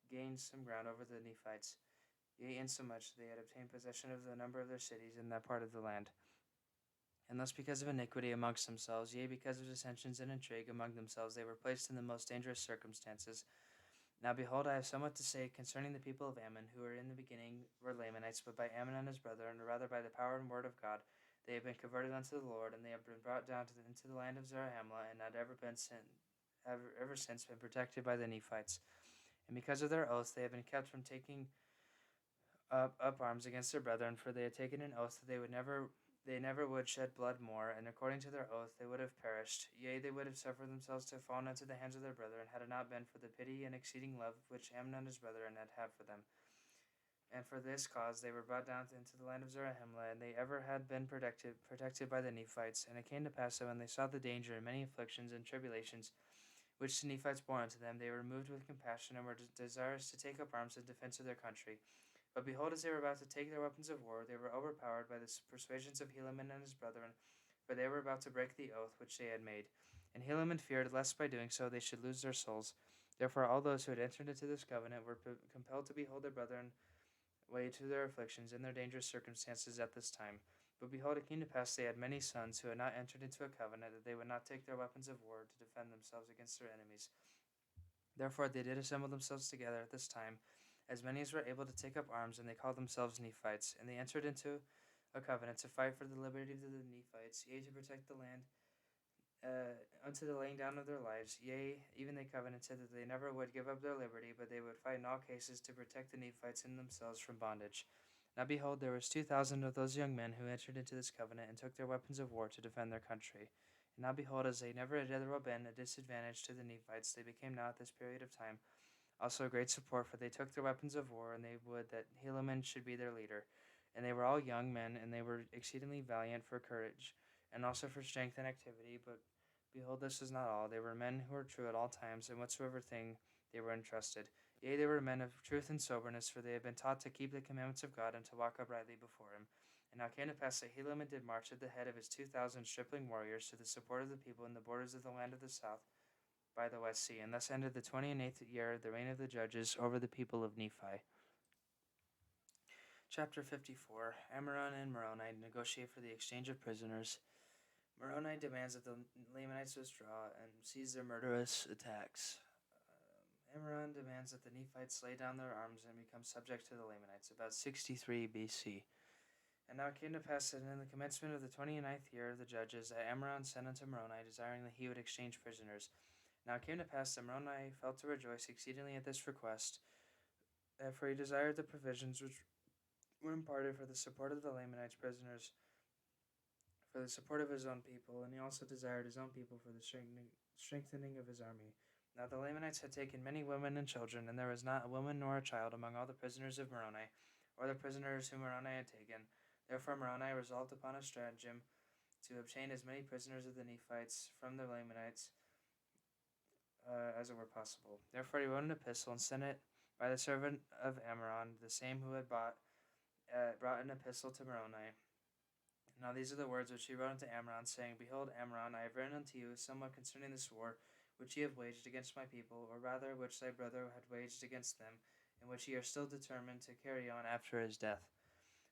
[SPEAKER 1] gained some ground over the Nephites, yea, insomuch they had obtained possession of the number of their cities in that part of the land. And thus because of iniquity amongst themselves, yea, because of dissensions and intrigue among themselves, they were placed in the most dangerous circumstances. Now behold, I have somewhat to say concerning the people of Ammon, who in the beginning were Lamanites, but by Ammon and his brethren, or rather by the power and word of God, they have been converted unto the Lord, and they have been brought down into the land of Zarahemla, and had ever since been protected by the Nephites. And because of their oaths, they have been kept from taking up arms against their brethren, for they had taken an oath that they never would shed blood more, and according to their oath they would have perished. Yea, they would have suffered themselves to have fallen into the hands of their brethren, had it not been for the pity and exceeding love which Ammon and his brethren had for them. And for this cause they were brought down into the land of Zarahemla, and they ever had been protected by the Nephites. And it came to pass that when they saw the danger and many afflictions and tribulations which the Nephites bore unto them, they were moved with compassion, and were desirous to take up arms in defense of their country. But behold, as they were about to take their weapons of war, they were overpowered by the persuasions of Helaman and his brethren, for they were about to break the oath which they had made. And Helaman feared lest by doing so they should lose their souls. Therefore all those who had entered into this covenant were compelled to behold their brethren way to their afflictions and their dangerous circumstances at this time. But behold, it came to pass they had many sons who had not entered into a covenant, that they would not take their weapons of war to defend themselves against their enemies. Therefore they did assemble themselves together at this time, as many as were able to take up arms, and they called themselves Nephites. And they entered into a covenant to fight for the liberty of the Nephites, yea, to protect the land unto the laying down of their lives. Yea, even they covenanted that they never would give up their liberty, but they would fight in all cases to protect the Nephites and themselves from bondage. Now behold, there was 2,000 of those young men who entered into this covenant, and took their weapons of war to defend their country. And now behold, as they never had ever been a disadvantage to the Nephites, they became now at this period of time also a great support, for they took their weapons of war, and they would that Helaman should be their leader. And they were all young men, and they were exceedingly valiant for courage, and also for strength and activity. But behold, this is not all. They were men who were true at all times, in whatsoever thing they were entrusted. Yea, they were men of truth and soberness, for they had been taught to keep the commandments of God, and to walk uprightly before him. And now it came to pass that Helaman did march at the head of his 2,000 stripling warriors to the support of the people in the borders of the land of the south, by the West Sea. And thus ended the 28th year of the reign of the judges over the people of Nephi. Chapter 54. Ammoron and Moroni negotiate for the exchange of prisoners. Moroni demands that the Lamanites withdraw and cease their murderous attacks. Ammoron demands that the Nephites lay down their arms and become subject to the Lamanites, about 63 BC. And now it came to pass that in the commencement of the 29th year of the judges, that Ammoron sent unto Moroni, desiring that he would exchange prisoners. Now it came to pass that Moroni felt to rejoice exceedingly at this request, For he desired the provisions which were imparted for the support of the Lamanites prisoners, for the support of his own people, and he also desired his own people for the strengthening of his army. Now the Lamanites had taken many women and children, and there was not a woman nor a child among all the prisoners of Moroni, or the prisoners whom Moroni had taken. Therefore Moroni resolved upon a stratagem to obtain as many prisoners of the Nephites from the Lamanites as it were possible. Therefore he wrote an epistle and sent it by the servant of Ammoron, the same who had brought an epistle to Moroni. Now these are the words which he wrote unto Ammoron, saying, Behold, Ammoron, I have written unto you somewhat concerning this war which ye have waged against my people, or rather which thy brother had waged against them, and which ye are still determined to carry on after his death.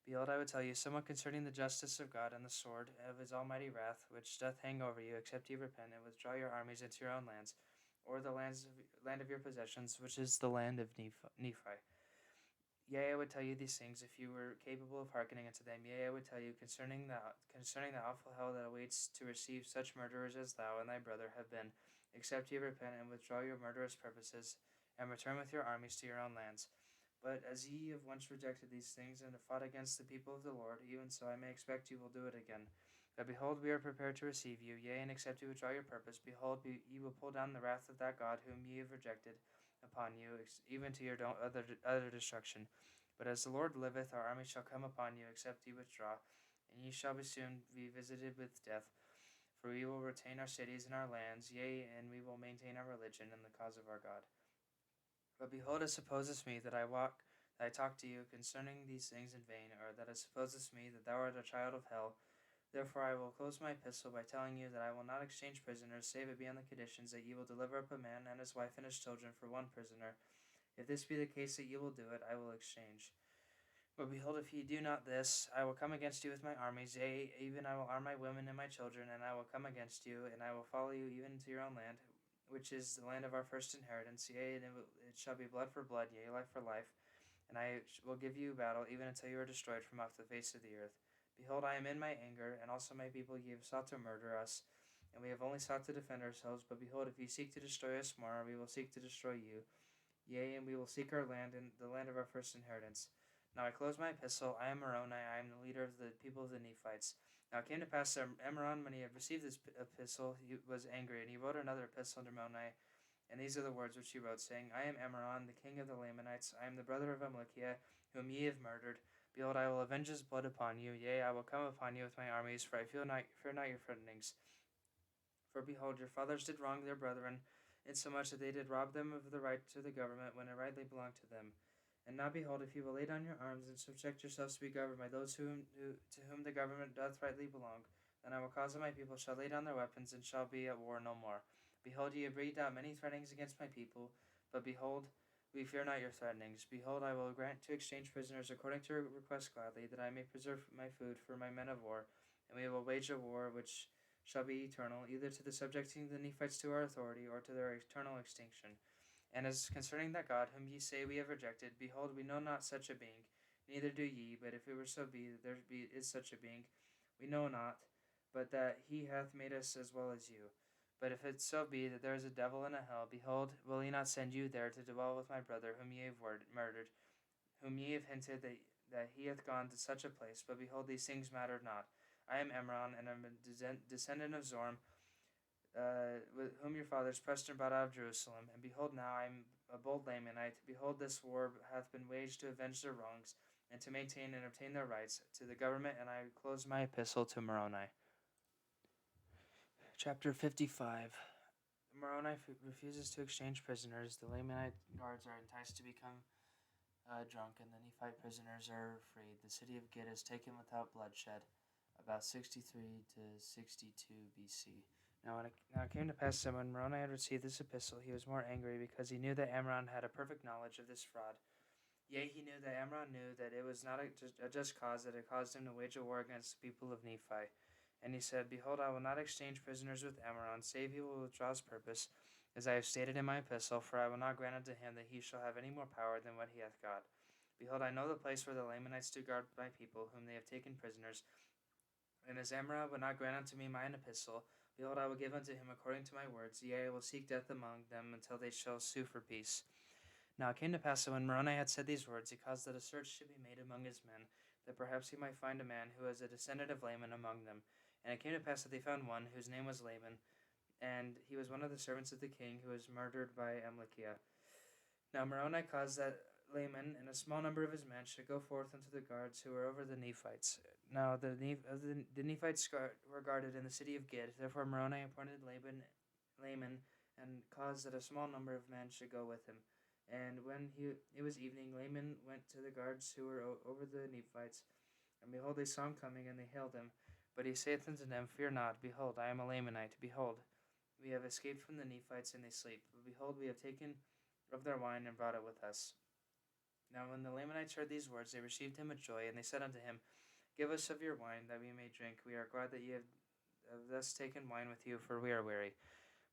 [SPEAKER 1] Behold, I would tell you somewhat concerning the justice of God and the sword of his almighty wrath, which doth hang over you, except ye repent and withdraw your armies into your own lands, or the land of your possessions, which is the land of Nephi. Yea, I would tell you these things if you were capable of hearkening unto them. Yea, I would tell you concerning the awful hell that awaits to receive such murderers as thou and thy brother have been, except ye repent and withdraw your murderous purposes, and return with your armies to your own lands. But as ye have once rejected these things, and have fought against the people of the Lord, even so I may expect you will do it again. But behold, we are prepared to receive you, yea, and except you withdraw your purpose, behold, ye will pull down the wrath of that God whom ye have rejected upon you, even to your utter destruction. But as the Lord liveth, our army shall come upon you, except ye withdraw, and ye shall soon be visited with death. For we will retain our cities and our lands, yea, and we will maintain our religion in the cause of our God. But behold, it supposeth me that I talk to you concerning these things in vain, or that it supposeth me that thou art a child of hell. Therefore I will close my epistle by telling you that I will not exchange prisoners, save it be on the conditions that ye will deliver up a man and his wife and his children for one prisoner. If this be the case that ye will do it, I will exchange. But behold, if ye do not this, I will come against you with my armies, yea, even I will arm my women and my children, and I will come against you, and I will follow you even into your own land, which is the land of our first inheritance, yea, and it shall be blood for blood, yea, life for life, and I will give you battle even until you are destroyed from off the face of the earth. Behold, I am in my anger, and also my people ye have sought to murder us, and we have only sought to defend ourselves. But behold, if ye seek to destroy us more, we will seek to destroy you. Yea, and we will seek our land, and the land of our first inheritance. Now I close my epistle. I am Moroni, I am the leader of the people of the Nephites. Now it came to pass that Ammoron, when he had received this epistle, he was angry, and he wrote another epistle unto Moroni. And these are the words which he wrote, saying, I am Ammoron, the king of the Lamanites. I am the brother of Amalickiah, whom ye have murdered. Behold, I will avenge his blood upon you. Yea, I will come upon you with my armies, for I fear not your threatenings. For behold, your fathers did wrong their brethren, insomuch that they did rob them of the right to the government when it rightly belonged to them. And now behold, if you will lay down your arms and subject yourselves to be governed by those to whom the government doth rightly belong, then I will cause that my people shall lay down their weapons and shall be at war no more. Behold, ye have breathed out many threatenings against my people, but behold, we fear not your threatenings. Behold, I will grant to exchange prisoners according to your request gladly, that I may preserve my food for my men of war, and we will wage a war which shall be eternal, either to the subjecting the Nephites to our authority, or to their eternal extinction. And as concerning that God whom ye say we have rejected, behold, we know not such a being, neither do ye, but if it were so be that is such a being, we know not, but that he hath made us as well as you. But if it so be that there is a devil in a hell, behold, will he not send you there to dwell with my brother whom ye have murdered, whom ye have hinted that he hath gone to such a place? But behold, these things matter not. I am Ammoron, and am a descendant of Zorm, with whom your fathers pressed and brought out of Jerusalem. And behold, now I am a bold Lamanite. Behold, this war hath been waged to avenge their wrongs, and to maintain and obtain their rights to the government, and I close my epistle to Moroni. Chapter 55. Moroni refuses to exchange prisoners. The Lamanite guards are enticed to become drunk, and the Nephite prisoners are freed. The city of Gid is taken without bloodshed, about 63 to 62 BC. Now it came to pass that when Moroni had received this epistle, he was more angry, because he knew that Ammoron had a perfect knowledge of this fraud. Yea, he knew that Ammoron knew that it was not a just cause that had caused him to wage a war against the people of Nephi. And he said, Behold, I will not exchange prisoners with Ammoron, save he will withdraw his purpose, as I have stated in my epistle, for I will not grant unto him that he shall have any more power than what he hath got. Behold, I know the place where the Lamanites do guard my people, whom they have taken prisoners. And as Ammoron would not grant unto me mine epistle, behold, I will give unto him according to my words. Yea, I will seek death among them until they shall sue for peace. Now it came to pass that when Moroni had said these words, he caused that a search should be made among his men, that perhaps he might find a man who was a descendant of Laman among them. And it came to pass that they found one whose name was Laman, and he was one of the servants of the king, who was murdered by Amalekiah. Now Moroni caused that Laman and a small number of his men should go forth unto the guards who were over the Nephites. Now the Nephites were guarded in the city of Gid. Therefore Moroni appointed Laman, and caused that a small number of men should go with him. And when it was evening, Laman went to the guards who were over the Nephites, and behold, they saw him coming, and they hailed him. But he saith unto them, Fear not, behold, I am a Lamanite. Behold, we have escaped from the Nephites, and they sleep. But behold, we have taken of their wine, and brought it with us. Now when the Lamanites heard these words, they received him with joy, and they said unto him, Give us of your wine, that we may drink. We are glad that ye have thus taken wine with you, for we are weary.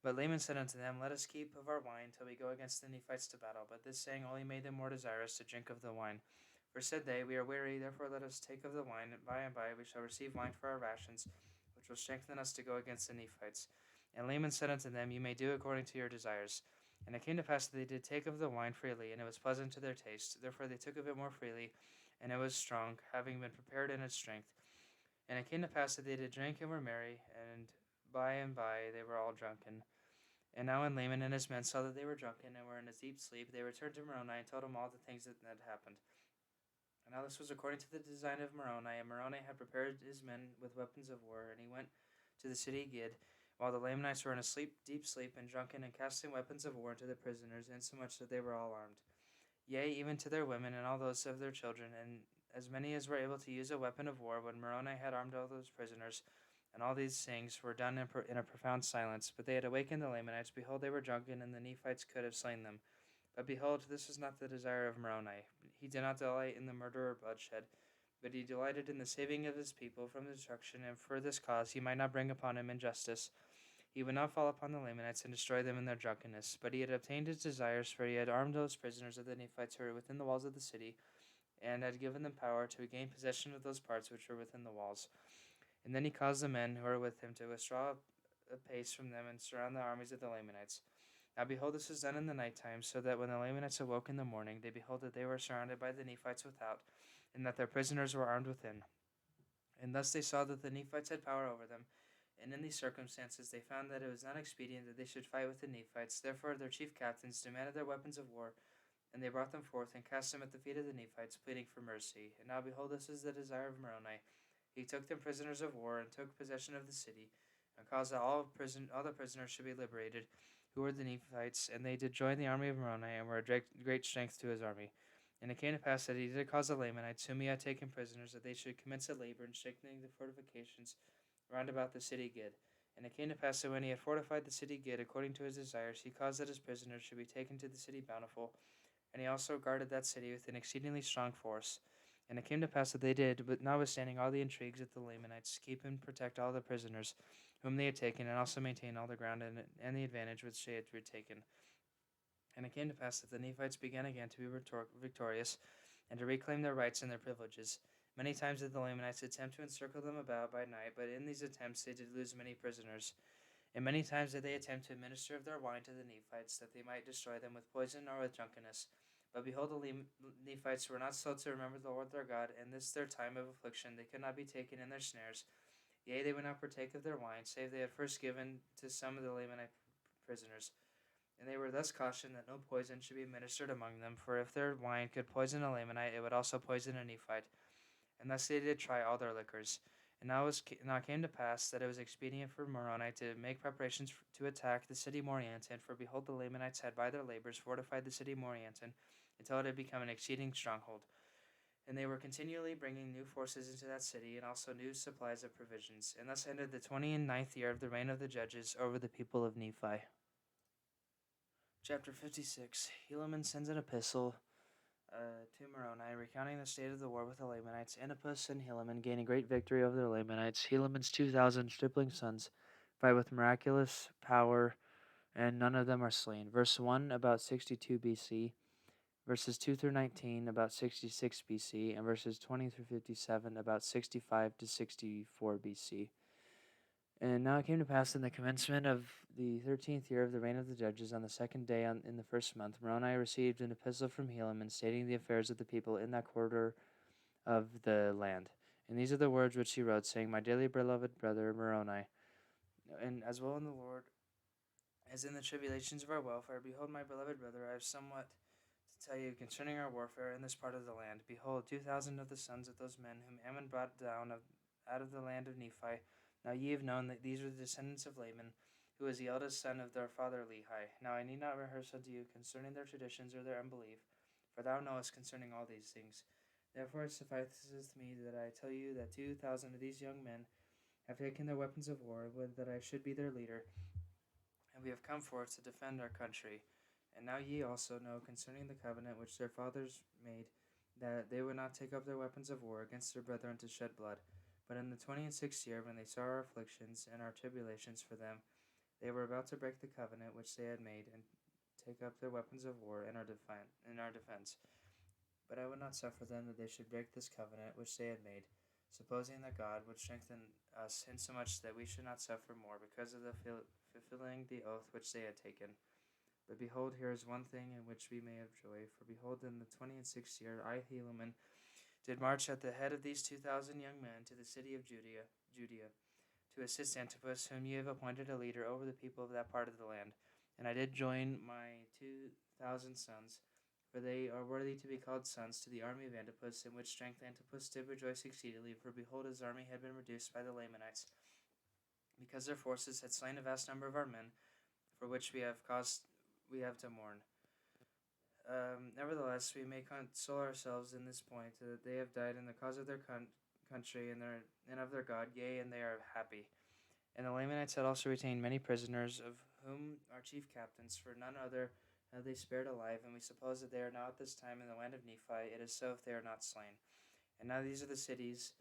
[SPEAKER 1] But Laman said unto them, Let us keep of our wine till we go against the Nephites to battle. But this saying only made them more desirous to drink of the wine. For said they, We are weary, therefore let us take of the wine, and by we shall receive wine for our rations, which will strengthen us to go against the Nephites. And Laman said unto them, You may do according to your desires. And it came to pass that they did take of the wine freely, and it was pleasant to their taste. Therefore they took of it more freely, and it was strong, having been prepared in its strength. And it came to pass that they did drink and were merry, and by they were all drunken. And now when Laman and his men saw that they were drunken and were in a deep sleep, they returned to Moroni and told him all the things that had happened. And now this was according to the design of Moroni, and Moroni had prepared his men with weapons of war, and he went to the city Gid, while the Lamanites were in a deep sleep, and drunken, and casting weapons of war into the prisoners, insomuch that they were all armed. Yea, even to their women, and all those of their children, and as many as were able to use a weapon of war, when Moroni had armed all those prisoners. And all these things were done in a profound silence. But they had awakened the Lamanites. Behold, they were drunken, and the Nephites could have slain them. But behold, this was not the desire of Moroni. He did not delight in the murder or bloodshed, but he delighted in the saving of his people from destruction, and for this cause he might not bring upon him injustice. He would not fall upon the Lamanites and destroy them in their drunkenness. But he had obtained his desires, for he had armed those prisoners of the Nephites who were within the walls of the city, and had given them power to gain possession of those parts which were within the walls. And then he caused the men who were with him to withdraw a pace from them and surround the armies of the Lamanites. Now behold, this was done in the night time, so that when the Lamanites awoke in the morning, they behold that they were surrounded by the Nephites without, and that their prisoners were armed within. And thus they saw that the Nephites had power over them. And in these circumstances they found that it was not expedient that they should fight with the Nephites. Therefore their chief captains demanded their weapons of war, and they brought them forth and cast them at the feet of the Nephites, pleading for mercy. And now behold, this is the desire of Moroni. He took them prisoners of war, and took possession of the city, and caused that all the prisoners should be liberated, who were the Nephites, and they did join the army of Moroni, and were a great strength to his army. And it came to pass that he did cause the Lamanites, whom he had taken prisoners, that they should commence a labor in strengthening the fortifications round about the city Gid. And it came to pass that when he had fortified the city Gid according to his desires, he caused that his prisoners should be taken to the city Bountiful, and he also guarded that city with an exceedingly strong force. And it came to pass that they did, but notwithstanding all the intrigues of the Lamanites, keep and protect all the prisoners whom they had taken, and also maintain all the ground and the advantage which they had retaken. And it came to pass that the Nephites began again to be victorious, and to reclaim their rights and their privileges. Many times did the Lamanites attempt to encircle them about by night, but in these attempts they did lose many prisoners. And many times did they attempt to administer of their wine to the Nephites, that they might destroy them with poison or with drunkenness. But behold, the Nephites were not slow to remember the Lord their God, and this their time of affliction they could not be taken in their snares. Yea, they would not partake of their wine, save they had first given to some of the Lamanite prisoners. And they were thus cautioned that no poison should be administered among them, for if their wine could poison a Lamanite, it would also poison a Nephite. And thus they did try all their liquors. And now it came to pass that it was expedient for Moroni to make preparations to attack the city Morianton, for behold, the Lamanites had by their labors fortified the city Morianton, until it had become an exceeding stronghold. And they were continually bringing new forces into that city, and also new supplies of provisions. And thus ended the 29th year of the reign of the judges over the people of Nephi. Chapter 56. Helaman sends an epistle to Moroni, recounting the state of the war with the Lamanites. Antipas and Helaman gain a great victory over the Lamanites. Helaman's 2,000 stripling sons fight with miraculous power, and none of them are slain. Verse 1, about 62 BC. Verses 2 through 19, about 66 BC. And verses 20 through 57, about 65 to 64 BC. And now it came to pass in the commencement of the 13th year of the reign of the judges, on the second day in the first month, Moroni received an epistle from Helaman stating the affairs of the people in that quarter of the land. And these are the words which he wrote, saying, My dearly beloved brother Moroni, and as well in the Lord as in the tribulations of our welfare, behold, my beloved brother, I have somewhat to tell you concerning our warfare in this part of the land. Behold, 2,000 of the sons of those men whom Ammon brought down out of the land of Nephi. Now ye have known that these are the descendants of Laman, who was the eldest son of their father Lehi. Now I need not rehearse unto you concerning their traditions or their unbelief, for thou knowest concerning all these things. Therefore it sufficeth me that I tell you that 2,000 of these young men have taken their weapons of war, would that I should be their leader, and we have come forth to defend our country. And now ye also know concerning the covenant which their fathers made, that they would not take up their weapons of war against their brethren to shed blood. But in the 26th year, when they saw our afflictions and our tribulations for them, they were about to break the covenant which they had made, and take up their weapons of war in our defense. But I would not suffer them that they should break this covenant which they had made, supposing that God would strengthen us insomuch that we should not suffer more, because of the fulfilling the oath which they had taken. But behold, here is one thing in which we may have joy. For behold, in the 26th year, I, Helaman, did march at the head of these 2,000 young men to the city of Judea, to assist Antipas, whom ye have appointed a leader over the people of that part of the land. And I did join my 2,000 sons, for they are worthy to be called sons, to the army of Antipas, in which strength Antipas did rejoice exceedingly. For behold, his army had been reduced by the Lamanites, because their forces had slain a vast number of our men, for which we have to mourn. Nevertheless, we may console ourselves in this point, that they have died in the cause of their country and of their God, yea, and they are happy. And the Lamanites had also retained many prisoners, of whom are chief captains, for none other have they spared alive, and we suppose that they are now at this time in the land of Nephi. It is so if they are not slain. And now these are the cities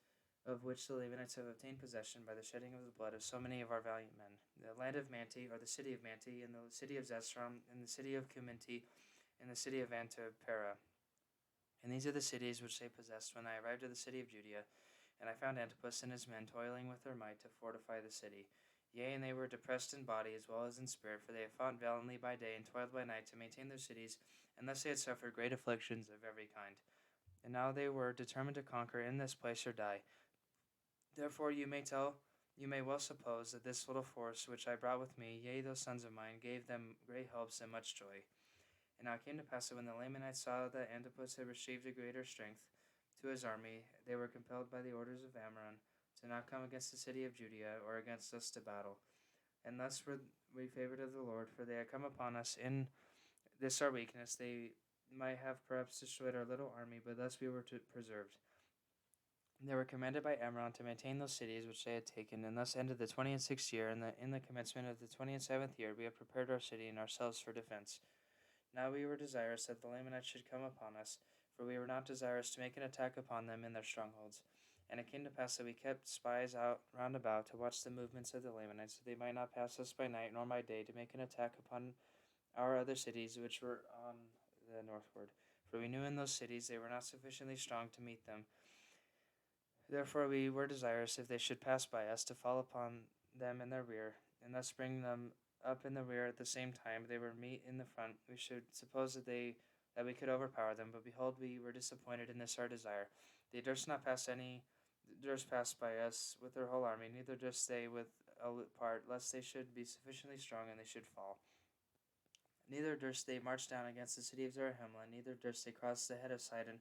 [SPEAKER 1] of which the Lamanites have obtained possession by the shedding of the blood of so many of our valiant men: the land of Manti, or the city of Manti, and the city of Zesrom, and the city of Cuminti, and the city of Antipara. And these are the cities which they possessed when I arrived at the city of Judea, and I found Antipas and his men toiling with their might to fortify the city. Yea, and they were depressed in body as well as in spirit, for they had fought valiantly by day and toiled by night to maintain their cities, and thus they had suffered great afflictions of every kind. And now they were determined to conquer in this place or die. Therefore you may well suppose that this little force which I brought with me, yea, those sons of mine, gave them great hopes and much joy. And now it came to pass that when the Lamanites saw that Antipas had received a greater strength to his army, they were compelled by the orders of Amram to not come against the city of Judea or against us to battle. And thus were we favored of the Lord, for they had come upon us in this our weakness. They might have perhaps destroyed our little army, but thus we were preserved. They were commanded by Amram to maintain those cities which they had taken, and thus ended the 26th year. And in the commencement of the 27th year, we had prepared our city and ourselves for defense. Now we were desirous that the Lamanites should come upon us, for we were not desirous to make an attack upon them in their strongholds. And it came to pass that we kept spies out round about to watch the movements of the Lamanites, that they might not pass us by night nor by day to make an attack upon our other cities which were on the northward. For we knew in those cities they were not sufficiently strong to meet them. Therefore we were desirous, if they should pass by us, to fall upon them in their rear, and thus bring them up in the rear at the same time. They were meet in the front. We should suppose that we could overpower them. But behold, we were disappointed in this our desire. They durst pass by us with their whole army, neither durst they with a part, lest they should be sufficiently strong and they should fall. Neither durst they march down against the city of Zarahemla, neither durst they cross the head of Sidon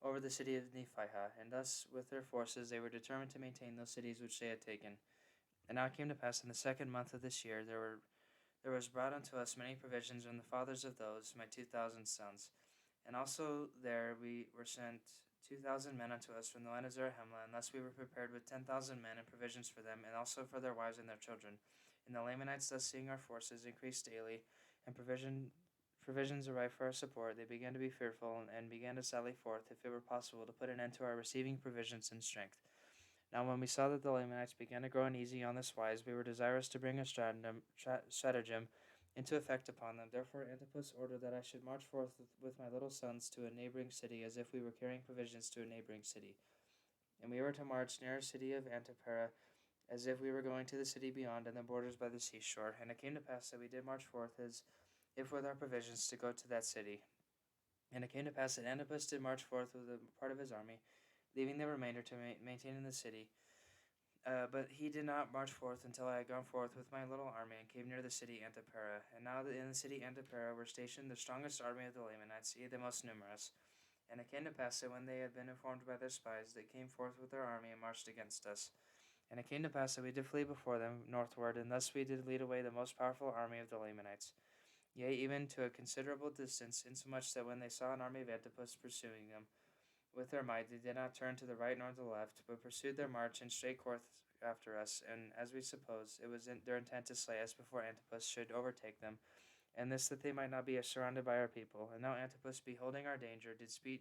[SPEAKER 1] over the city of Nephihah. And thus with their forces they were determined to maintain those cities which they had taken. And now it came to pass in the second month of this year, there was brought unto us many provisions from the fathers of those, my 2,000 sons. And also there we were sent 2,000 men unto us from the land of Zarahemla, and thus we were prepared with 10,000 men and provisions for them, and also for their wives and their children. And the Lamanites, thus seeing our forces increase daily, and provisions arrive for our support, they began to be fearful, and began to sally forth, if it were possible, to put an end to our receiving provisions and strength. Now when we saw that the Lamanites began to grow uneasy on this wise, we were desirous to bring a stratagem into effect upon them. Therefore Antipas ordered that I should march forth with my little sons to a neighboring city, as if we were carrying provisions to a neighboring city. And we were to march near a city of Antipara, as if we were going to the city beyond and the borders by the seashore. And it came to pass that we did march forth as if with our provisions to go to that city. And it came to pass that Antipas did march forth with a part of his army, leaving the remainder to maintain in the city. But he did not march forth until I had gone forth with my little army and came near the city Antipara. And now in the city Antipara were stationed the strongest army of the Lamanites, yea, the most numerous. And it came to pass that when they had been informed by their spies, they came forth with their army and marched against us. And it came to pass that we did flee before them northward, and thus we did lead away the most powerful army of the Lamanites, yea, even to a considerable distance, insomuch that when they saw an army of Antipas pursuing them with their might, they did not turn to the right nor to the left, but pursued their march in straight course after us. And as we suppose, it was their intent to slay us before Antipas should overtake them, and this that they might not be surrounded by our people. And now Antipas, beholding our danger, did speed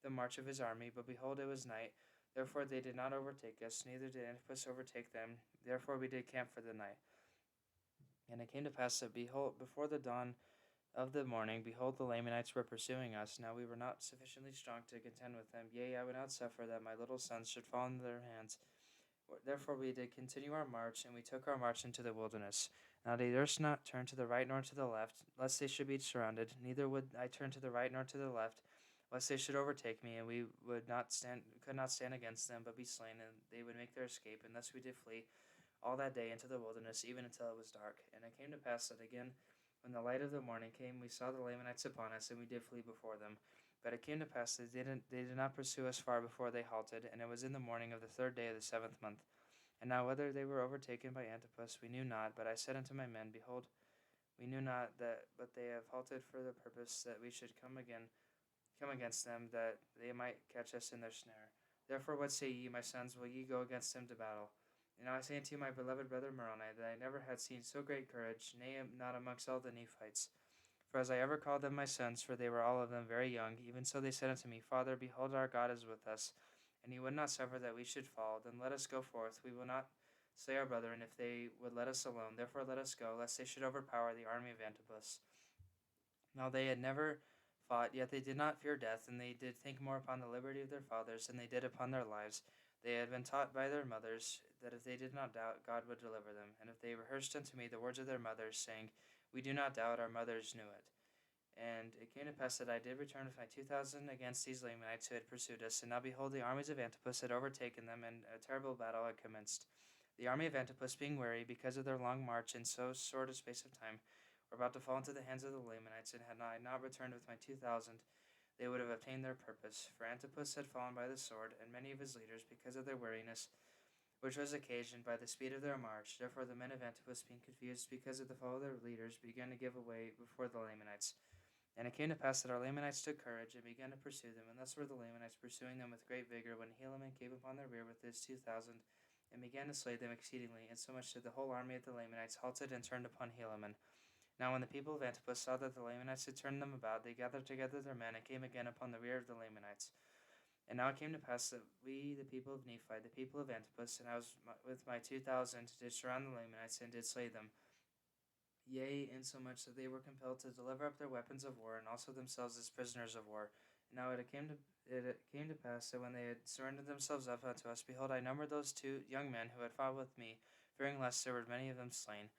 [SPEAKER 1] the march of his army, but behold, it was night. Therefore they did not overtake us, neither did Antipas overtake them. Therefore we did camp for the night. And it came to pass that, behold, before the dawn of the morning, behold, the Lamanites were pursuing us. Now we were not sufficiently strong to contend with them. Yea, I would not suffer that my little sons should fall into their hands. Therefore we did continue our march, and we took our march into the wilderness. Now they durst not turn to the right nor to the left, lest they should be surrounded. Neither would I turn to the right nor to the left, lest they should overtake me, and we could not stand against them, but be slain, and they would make their escape. And thus we did flee all that day into the wilderness, even until it was dark. And it came to pass that again, when the light of the morning came, we saw the Lamanites upon us, and we did flee before them. But it came to pass that they did not pursue us far before they halted, and it was in the morning of the 3rd day of the 7th month. And now whether they were overtaken by Antipas, we knew not. But I said unto my men, behold, we knew not that, but they have halted for the purpose that we should come against them, that they might catch us in their snare. Therefore, what say ye, my sons? Will ye go against them to battle? And now I say unto you, my beloved brother Moroni, that I never had seen so great courage, nay, not amongst all the Nephites. For as I ever called them my sons, for they were all of them very young, even so they said unto me, Father, behold, our God is with us, and he would not suffer that we should fall. Then let us go forth. We will not slay our brethren if they would let us alone. Therefore let us go, lest they should overpower the army of Antipas. Now they had never fought, yet they did not fear death, and they did think more upon the liberty of their fathers than they did upon their lives. They had been taught by their mothers that if they did not doubt, God would deliver them. And if they rehearsed unto me the words of their mothers, saying, We do not doubt, our mothers knew it. And it came to pass that I did return with my 2,000 against these Lamanites who had pursued us. And now behold, the armies of Antipas had overtaken them, and a terrible battle had commenced. The army of Antipas, being weary because of their long march in so short a space of time, were about to fall into the hands of the Lamanites, and had I not returned with my 2,000, they would have obtained their purpose. For Antipas had fallen by the sword, and many of his leaders, because of their weariness, which was occasioned by the speed of their march. Therefore the men of Antipas, being confused because of the fall of their leaders, began to give way before the Lamanites. And it came to pass that our Lamanites took courage, and began to pursue them. And thus were the Lamanites pursuing them with great vigor, when Helaman came upon their rear with his 2,000, and began to slay them exceedingly, insomuch that the whole army of the Lamanites halted and turned upon Helaman. Now when the people of Antipas saw that the Lamanites had turned them about, they gathered together their men, and came again upon the rear of the Lamanites. And now it came to pass that we, the people of Nephi, the people of Antipas, and I was with my 2,000, did surround the Lamanites, and did slay them. Yea, insomuch that they were compelled to deliver up their weapons of war, and also themselves as prisoners of war. Now it came to pass that when they had surrendered themselves up unto us, behold, I numbered those 2 young men who had fought with me, fearing lest there were many of them slain.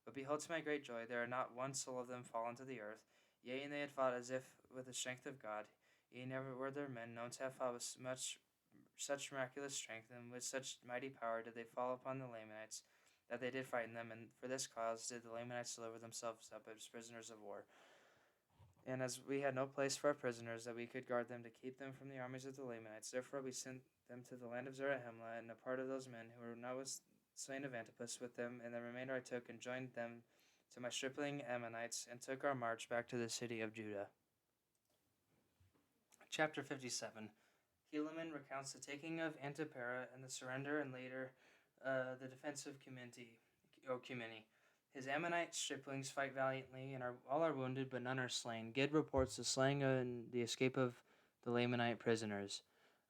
[SPEAKER 1] But behold, to my great joy, there had not one soul of them fallen to the earth. Yea, and they had fought as if with the strength of God. Yea, never were their men known to have fought with such miraculous strength, and with such mighty power did they fall upon the Lamanites, that they did frighten them, and for this cause did the Lamanites deliver themselves up as prisoners of war. And as we had no place for our prisoners, that we could guard them to keep them from the armies of the Lamanites, therefore we sent them to the land of Zarahemla, and a part of those men who were not slain of Antipas with them, and the remainder I took and joined them to my stripling Ammonites, and took our march back to the city of Judah. Chapter 57. Helaman recounts the taking of Antipara and the surrender, and later the defense of Cumeni. His Ammonite striplings fight valiantly, and all are wounded, but none are slain. Gid reports the slaying and the escape of the Lamanite prisoners,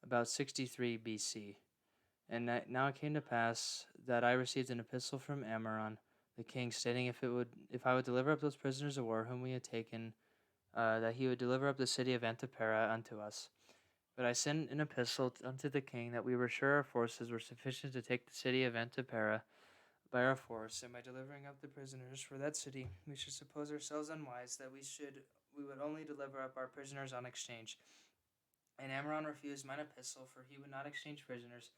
[SPEAKER 1] about 63 B.C. And now it came to pass that I received an epistle from Ammoron, the king, stating if I would deliver up those prisoners of war whom we had taken, that he would deliver up the city of Antipara unto us. But I sent an epistle unto the king that we were sure our forces were sufficient to take the city of Antipara by our force, and by delivering up the prisoners for that city, we should suppose ourselves unwise that we would only deliver up our prisoners on exchange. And Amron refused mine epistle, for he would not exchange prisoners.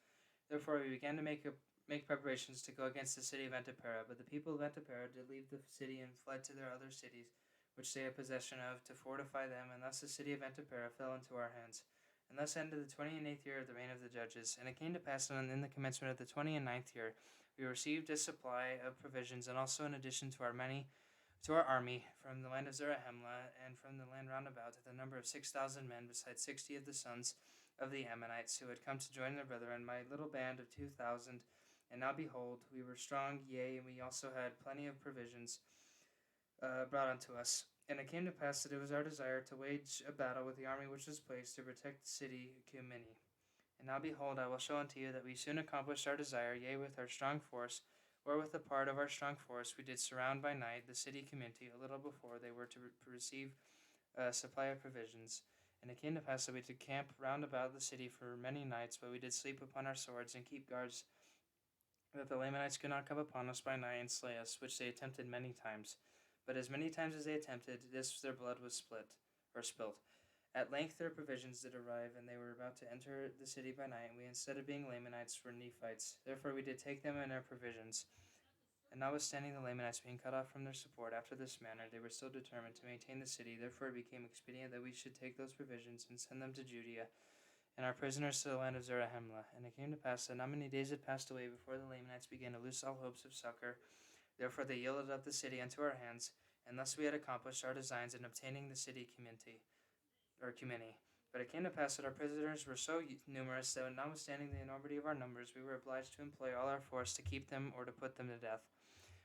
[SPEAKER 1] Therefore we began to make preparations to go against the city of Antipara. But the people of Antipara did leave the city and fled to their other cities, which they had possession of, to fortify them. And thus the city of Antipara fell into our hands. And thus ended the 28th year of the reign of the judges. And it came to pass that in the commencement of the 29th year, we received a supply of provisions, and also in addition to our army from the land of Zarahemla and from the land round about, to the number of 6,000 men, besides 60 of the sons of the Ammonites who had come to join their brethren, my little band of 2,000. And now behold, we were strong, yea, and we also had plenty of provisions brought unto us. And it came to pass that it was our desire to wage a battle with the army which was placed to protect the city Cumini. And now behold, I will show unto you that we soon accomplished our desire, yea, with our strong force, or with a part of our strong force, we did surround by night the city Cumini a little before they were to receive a supply of provisions. And it came to pass that we did camp round about the city for many nights, but we did sleep upon our swords and keep guards, that the Lamanites could not come upon us by night and slay us, which they attempted many times. But as many times as they attempted, this their blood was spilt. At length their provisions did arrive, and they were about to enter the city by night, and we, instead of being Lamanites, were Nephites. Therefore we did take them and their provisions. And notwithstanding the Lamanites being cut off from their support after this manner, they were still determined to maintain the city. Therefore it became expedient that we should take those provisions and send them to Judea, and our prisoners to the land of Zarahemla. And it came to pass that not many days had passed away before the Lamanites began to lose all hopes of succor. Therefore they yielded up the city unto our hands, and thus we had accomplished our designs in obtaining the city Cumini. But it came to pass that our prisoners were so numerous that, notwithstanding the enormity of our numbers, we were obliged to employ all our force to keep them or to put them to death.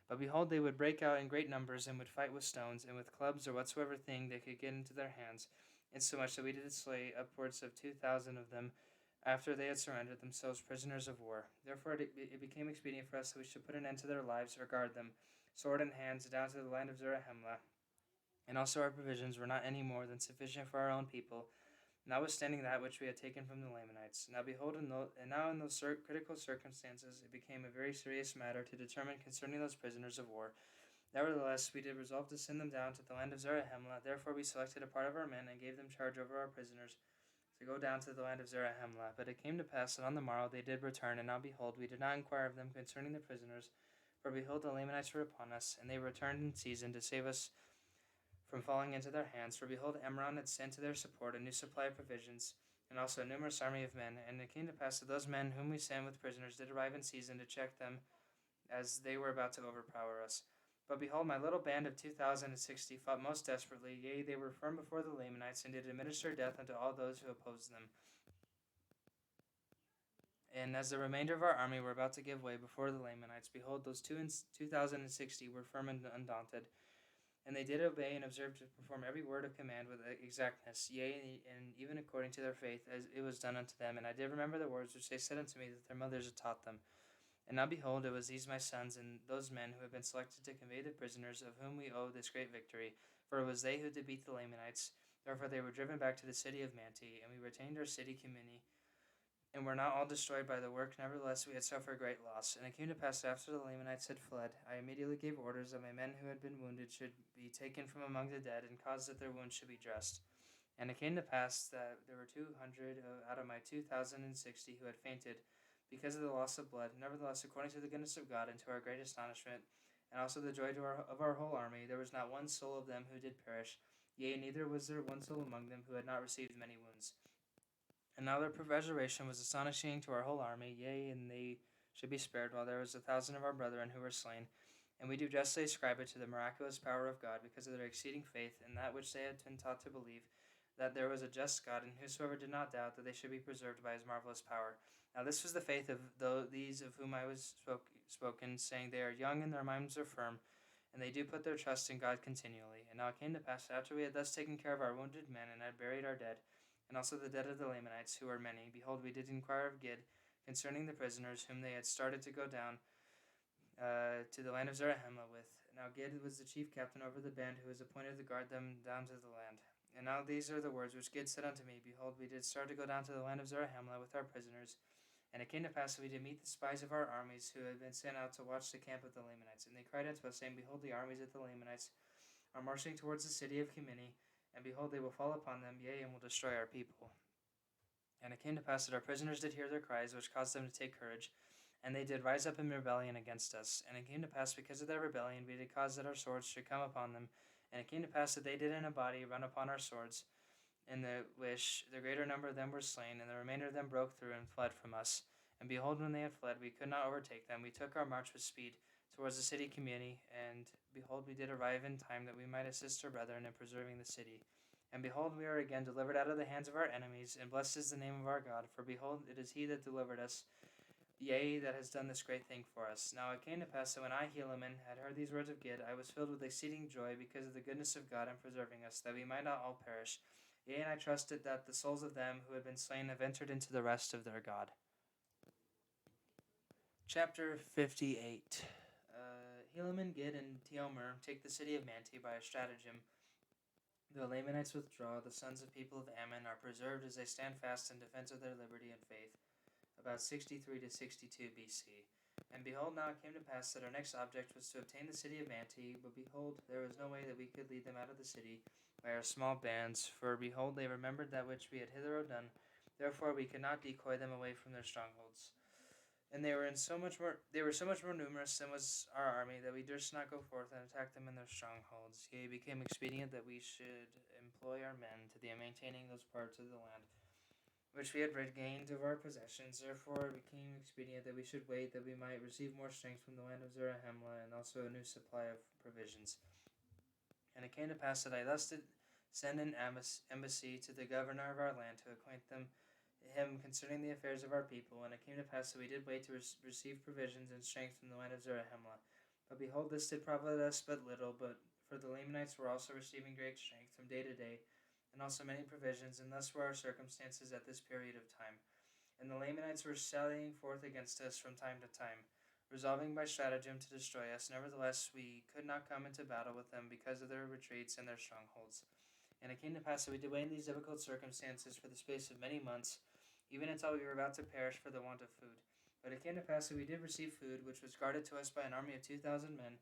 [SPEAKER 1] But behold, they would break out in great numbers, and would fight with stones, and with clubs, or whatsoever thing they could get into their hands, insomuch that we did slay upwards of 2,000 of them, after they had surrendered themselves prisoners of war. Therefore it became expedient for us that we should put an end to their lives, or guard them, sword in hands, down to the land of Zarahemla. And also our provisions were not any more than sufficient for our own people, notwithstanding that which we had taken from the Lamanites. Now behold, in those critical circumstances, it became a very serious matter to determine concerning those prisoners of war. Nevertheless, we did resolve to send them down to the land of Zarahemla. Therefore we selected a part of our men, and gave them charge over our prisoners, to go down to the land of Zarahemla. But it came to pass that on the morrow they did return, and now behold, we did not inquire of them concerning the prisoners, for behold, the Lamanites were upon us, and they returned in season to save us from falling into their hands. For behold, Amron had sent to their support a new supply of provisions, and also a numerous army of men. And it came to pass that those men whom we sent with prisoners did arrive in season to check them, as they were about to overpower us. But behold, my little band of 2,060 fought most desperately, yea, they were firm before the Lamanites, and did administer death unto all those who opposed them. And as the remainder of our army were about to give way before the Lamanites, behold, those 2,060 were firm and undaunted. And they did obey and observe to perform every word of command with exactness, yea, and even according to their faith, as it was done unto them. And I did remember the words which they said unto me, that their mothers had taught them. And now behold, it was these my sons, and those men who had been selected to convey the prisoners, of whom we owe this great victory. For it was they who did beat the Lamanites. Therefore they were driven back to the city of Manti, and we retained our city Cumini, and were not all destroyed by the work. Nevertheless we had suffered great loss. And it came to pass, after the Lamanites had fled, I immediately gave orders that my men who had been wounded should be taken from among the dead, and caused that their wounds should be dressed. And it came to pass that there were 200 out of my 2,060 who had fainted, because of the loss of blood. Nevertheless, according to the goodness of God, and to our great astonishment, and also the joy of our whole army, there was not one soul of them who did perish, yea, neither was there one soul among them who had not received many wounds. And now their preservation was astonishing to our whole army, yea, and they should be spared, while there was 1,000 of our brethren who were slain. And we do justly ascribe it to the miraculous power of God, because of their exceeding faith in that which they had been taught to believe, that there was a just God, and whosoever did not doubt that they should be preserved by his marvelous power. Now this was the faith of these of whom I was spoken, saying, they are young and their minds are firm, and they do put their trust in God continually. And now it came to pass, after we had thus taken care of our wounded men, and had buried our dead, and also the dead of the Lamanites, who were many, behold, we did inquire of Gid concerning the prisoners whom they had started to go down to the land of Zarahemla with. Now Gid was the chief captain over the band, who was appointed to guard them down to the land. And now these are the words which Gid said unto me, Behold, we did start to go down to the land of Zarahemla with our prisoners. And it came to pass that we did meet the spies of our armies, who had been sent out to watch the camp of the Lamanites. And they cried unto us, saying, Behold, the armies of the Lamanites are marching towards the city of Kimini, and behold, they will fall upon them, yea, and will destroy our people. And it came to pass that our prisoners did hear their cries, which caused them to take courage, and they did rise up in rebellion against us. And it came to pass, because of their rebellion, we did cause that our swords should come upon them. And it came to pass that they did in a body run upon our swords, in the which the greater number of them were slain, and the remainder of them broke through and fled from us. And behold, when they had fled, we could not overtake them. We took our march with speed towards the city Community, and behold, we did arrive in time that we might assist our brethren in preserving the city. And behold, we are again delivered out of the hands of our enemies, and blessed is the name of our God. For behold, it is he that delivered us, yea, that has done this great thing for us. Now it came to pass that when I, Helaman, had heard these words of Gid, I was filled with exceeding joy because of the goodness of God in preserving us, that we might not all perish. Yea, and I trusted that the souls of them who had been slain have entered into the rest of their God. Chapter 58. Helaman, Gid, and Teomer take the city of Manti by a stratagem. The Lamanites withdraw. The sons of people of Ammon are preserved as they stand fast in defense of their liberty and faith. About 63 to 62 BC. And behold, now it came to pass that our next object was to obtain the city of Manti, but behold, there was no way that we could lead them out of the city by our small bands, for behold, they remembered that which we had hitherto done. Therefore we could not decoy them away from their strongholds. And they were so much more numerous than was our army, that we durst not go forth and attack them in their strongholds. Yea, it became expedient that we should employ our men to the maintaining those parts of the land which we had regained of our possessions. Therefore it became expedient that we should wait, that we might receive more strength from the land of Zarahemla, and also a new supply of provisions. And it came to pass that I thus did send an embassy to the governor of our land to acquaint him concerning the affairs of our people. And it came to pass that we did wait to receive provisions and strength from the land of Zarahemla. But behold, this did profit us but little, but for the Lamanites were also receiving great strength from day to day, and also many provisions, and thus were our circumstances at this period of time. And the Lamanites were sallying forth against us from time to time, resolving by stratagem to destroy us. Nevertheless, we could not come into battle with them because of their retreats and their strongholds. And it came to pass that we did wait in these difficult circumstances for the space of many months, even until we were about to perish for the want of food. But it came to pass that we did receive food, which was guarded to us by an army of 2,000 men,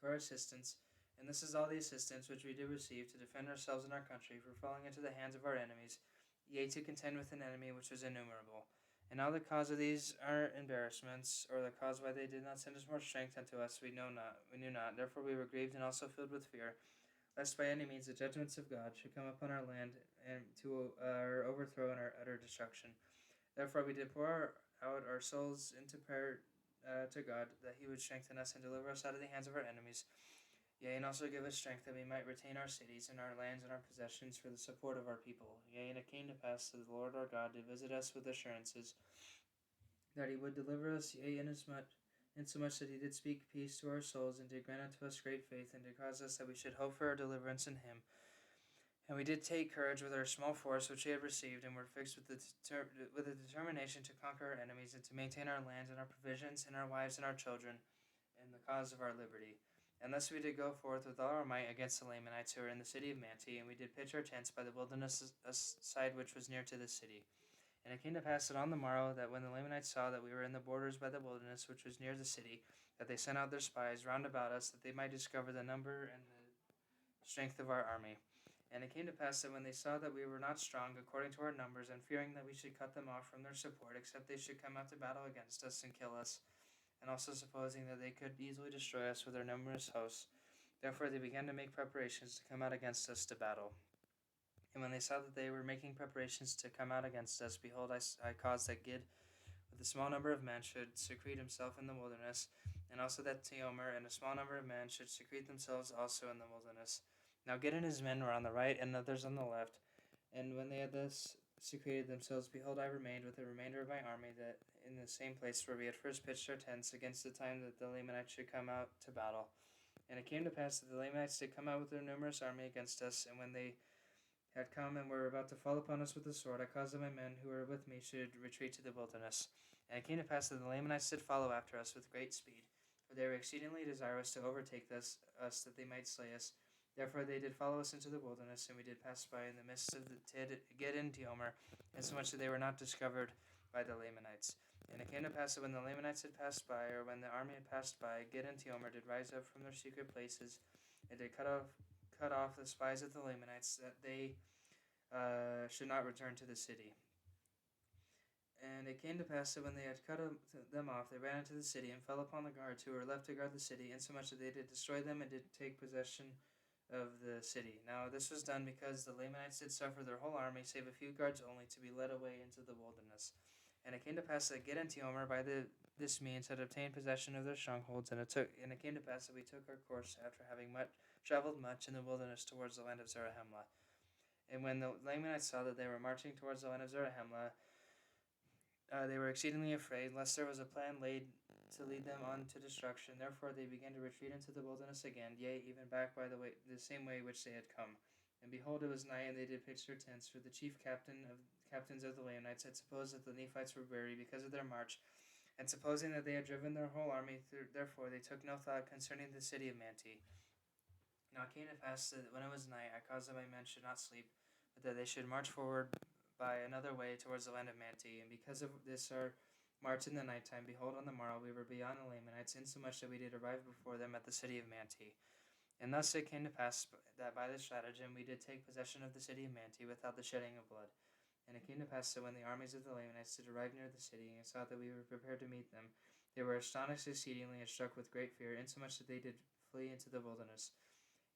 [SPEAKER 1] to our assistance. And this is all the assistance which we did receive to defend ourselves and our country for falling into the hands of our enemies, yea, to contend with an enemy which was innumerable. And now the cause of these our embarrassments, or the cause why they did not send us more strength unto us, we knew not. Therefore we were grieved and also filled with fear, lest by any means the judgments of God should come upon our land, and to our overthrow and our utter destruction. Therefore we did pour out our souls into prayer to God, that he would strengthen us and deliver us out of the hands of our enemies, yea, and also give us strength that we might retain our cities and our lands and our possessions for the support of our people. Yea, and it came to pass that the Lord our God did visit us with assurances that he would deliver us, yea, insomuch that he did speak peace to our souls, and did grant unto us great faith, and did cause us that we should hope for our deliverance in him. And we did take courage with our small force which we had received, and were fixed with the determination to conquer our enemies, and to maintain our lands and our provisions, and our wives and our children, in the cause of our liberty. And thus we did go forth with all our might against the Lamanites who were in the city of Manti, and we did pitch our tents by the wilderness side which was near to the city. And it came to pass that on the morrow, that when the Lamanites saw that we were in the borders by the wilderness which was near the city, that they sent out their spies round about us, that they might discover the number and the strength of our army. And it came to pass that when they saw that we were not strong according to our numbers, and fearing that we should cut them off from their support, except they should come out to battle against us and kill us, and also supposing that they could easily destroy us with their numerous hosts, therefore they began to make preparations to come out against us to battle. And when they saw that they were making preparations to come out against us, behold, I caused that Gid, with a small number of men, should secrete himself in the wilderness, and also that Teomer and a small number of men should secrete themselves also in the wilderness. Now Gid and his men were on the right, and others on the left. And when they had thus secreted themselves, behold, I remained with the remainder of my army, that in the same place where we had first pitched our tents, against the time that the Lamanites should come out to battle. And it came to pass that the Lamanites did come out with their numerous army against us, and when they had come and were about to fall upon us with the sword, I caused that my men who were with me should retreat to the wilderness. And it came to pass that the Lamanites did follow after us with great speed, for they were exceedingly desirous to overtake us, that they might slay us. Therefore they did follow us into the wilderness, and we did pass by in the midst of the Gid and Teomer, insomuch that they were not discovered by the Lamanites. And it came to pass that when the Lamanites had passed by, or when the army had passed by, Gid and Teomer did rise up from their secret places, and did cut off the spies of the Lamanites, that they should not return to the city. And it came to pass that when they had cut them off, they ran into the city and fell upon the guards who were left to guard the city, insomuch that they did destroy them and did take possession of the city. Now this was done because the Lamanites did suffer their whole army, save a few guards only, to be led away into the wilderness. And it came to pass that Gid and Teomer by this means had obtained possession of their strongholds, and it came to pass that we took our course after having traveled much in the wilderness towards the land of Zarahemla. And when the Lamanites saw that they were marching towards the land of Zarahemla, they were exceedingly afraid, lest there was a plan laid to lead them on to destruction. Therefore they began to retreat into the wilderness again, yea, even back by the same way which they had come. And behold, it was night, and they did pitch their tents, for the chief captains of the Lamanites had supposed that the Nephites were weary because of their march, and supposing that they had driven their whole army, therefore they took no thought concerning the city of Manti. Now it came to pass that when it was night, I caused that my men should not sleep, but that they should march forward by another way towards the land of Manti. And because of this our march in the nighttime, behold, on the morrow we were beyond the Lamanites, insomuch that we did arrive before them at the city of Manti. And thus it came to pass that by this stratagem we did take possession of the city of Manti without the shedding of blood. And it came to pass that when the armies of the Lamanites did arrive near the city, and saw that we were prepared to meet them, they were astonished exceedingly and struck with great fear, insomuch that they did flee into the wilderness.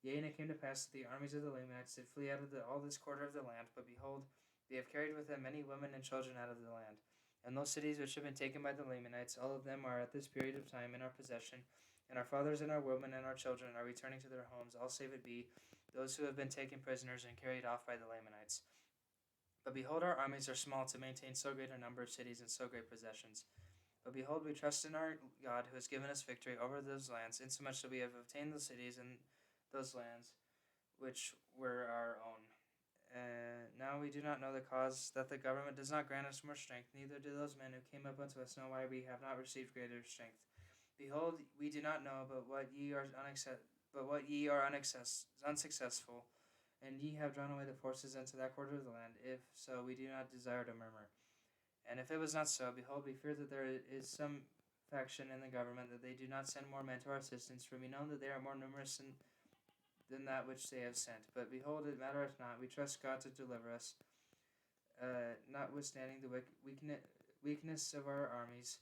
[SPEAKER 1] Yea, and it came to pass that the armies of the Lamanites did flee out of all this quarter of the land, but behold, they have carried with them many women and children out of the land. And those cities which have been taken by the Lamanites, all of them are at this period of time in our possession, and our fathers and our women and our children are returning to their homes, all save it be those who have been taken prisoners and carried off by the Lamanites. But behold, our armies are small to maintain so great a number of cities and so great possessions. But behold, we trust in our God, who has given us victory over those lands, insomuch that we have obtained the cities and those lands which were our own. Now we do not know the cause that the government does not grant us more strength, neither do those men who came up unto us know why we have not received greater strength. Behold, we do not know, but what ye are unsuccessful, and ye have drawn away the forces into that quarter of the land. If so, we do not desire to murmur. And if it was not so, behold, we fear that there is some faction in the government, that they do not send more men to our assistance, for we know that they are more numerous than that which they have sent. But behold, it mattereth not. We trust God to deliver us, notwithstanding the weakness of our armies,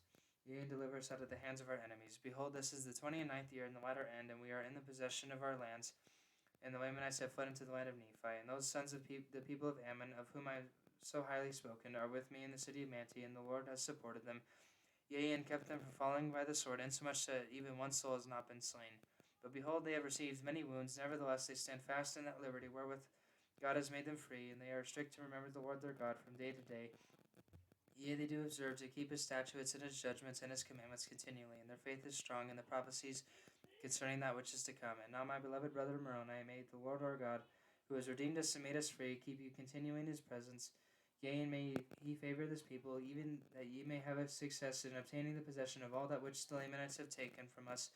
[SPEAKER 1] yea, and deliver us out of the hands of our enemies. Behold, this is the 29th year in the latter end, and we are in the possession of our lands, and the Lamanites have fled into the land of Nephi. And those sons of the people of Ammon, of whom I have so highly spoken, are with me in the city of Manti, and the Lord has supported them, yea, and kept them from falling by the sword, insomuch that even one soul has not been slain. But behold, they have received many wounds, nevertheless they stand fast in that liberty wherewith God has made them free, and they are strict to remember the Lord their God from day to day. Yea, they do observe to keep his statutes and his judgments and his commandments continually, and their faith is strong in the prophecies concerning that which is to come. And now, my beloved brother Moroni, may the Lord our God, who has redeemed us and made us free, keep you continuing in his presence. Yea, and may he favor this people, even that ye may have a success in obtaining the possession of all that which the Lamanites have taken from us,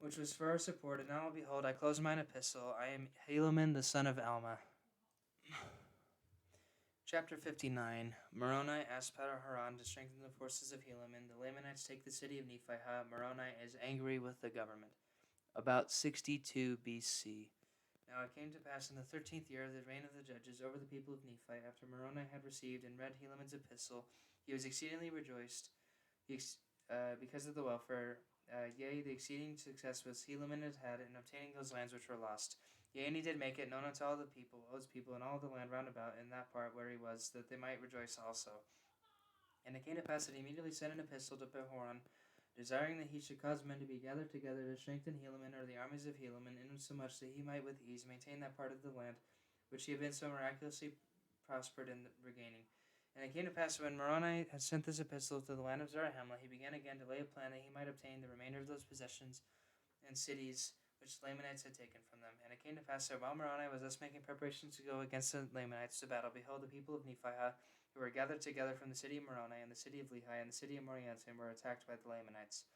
[SPEAKER 1] which was for our support. And now, behold, I close mine epistle. I am Helaman, the son of Alma. Chapter 59. Moroni asks Haran to strengthen the forces of Helaman. The Lamanites take the city of Nephi. Moroni is angry with the government. About 62 BC. Now it came to pass in the 13th year of the reign of the judges over the people of Nephi, after Moroni had received and read Helaman's epistle, he was exceedingly rejoiced because of the welfare, yea, the exceeding success which Helaman had had in obtaining those lands which were lost. Yea, and he did make it known unto all those people, and all the land round about in that part where he was, that they might rejoice also. And it came to pass that he immediately sent an epistle to Haran, desiring that he should cause men to be gathered together to strengthen Helaman, or the armies of Helaman, insomuch that he might with ease maintain that part of the land which he had been so miraculously prospered in regaining. And it came to pass when Moroni had sent this epistle to the land of Zarahemla, he began again to lay a plan that he might obtain the remainder of those possessions and cities which the Lamanites had taken from them. And it came to pass that while Moroni was thus making preparations to go against the Lamanites to battle, behold, the people of Nephi, who were gathered together from the city of Moroni and the city of Lehi and the city of Moriantim, were attacked by the Lamanites.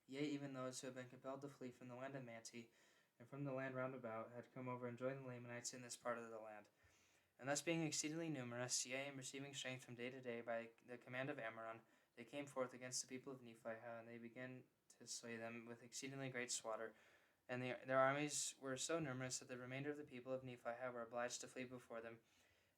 [SPEAKER 1] Yea, even those who had been compelled to flee from the land of Manti, and from the land round about, had come over and joined the Lamanites in this part of the land. And thus being exceedingly numerous, yea, and receiving strength from day to day by the command of Ammoron, they came forth against the people of Nephihah, and they began to slay them with exceedingly great slaughter. And their armies were so numerous that the remainder of the people of Nephihah were obliged to flee before them.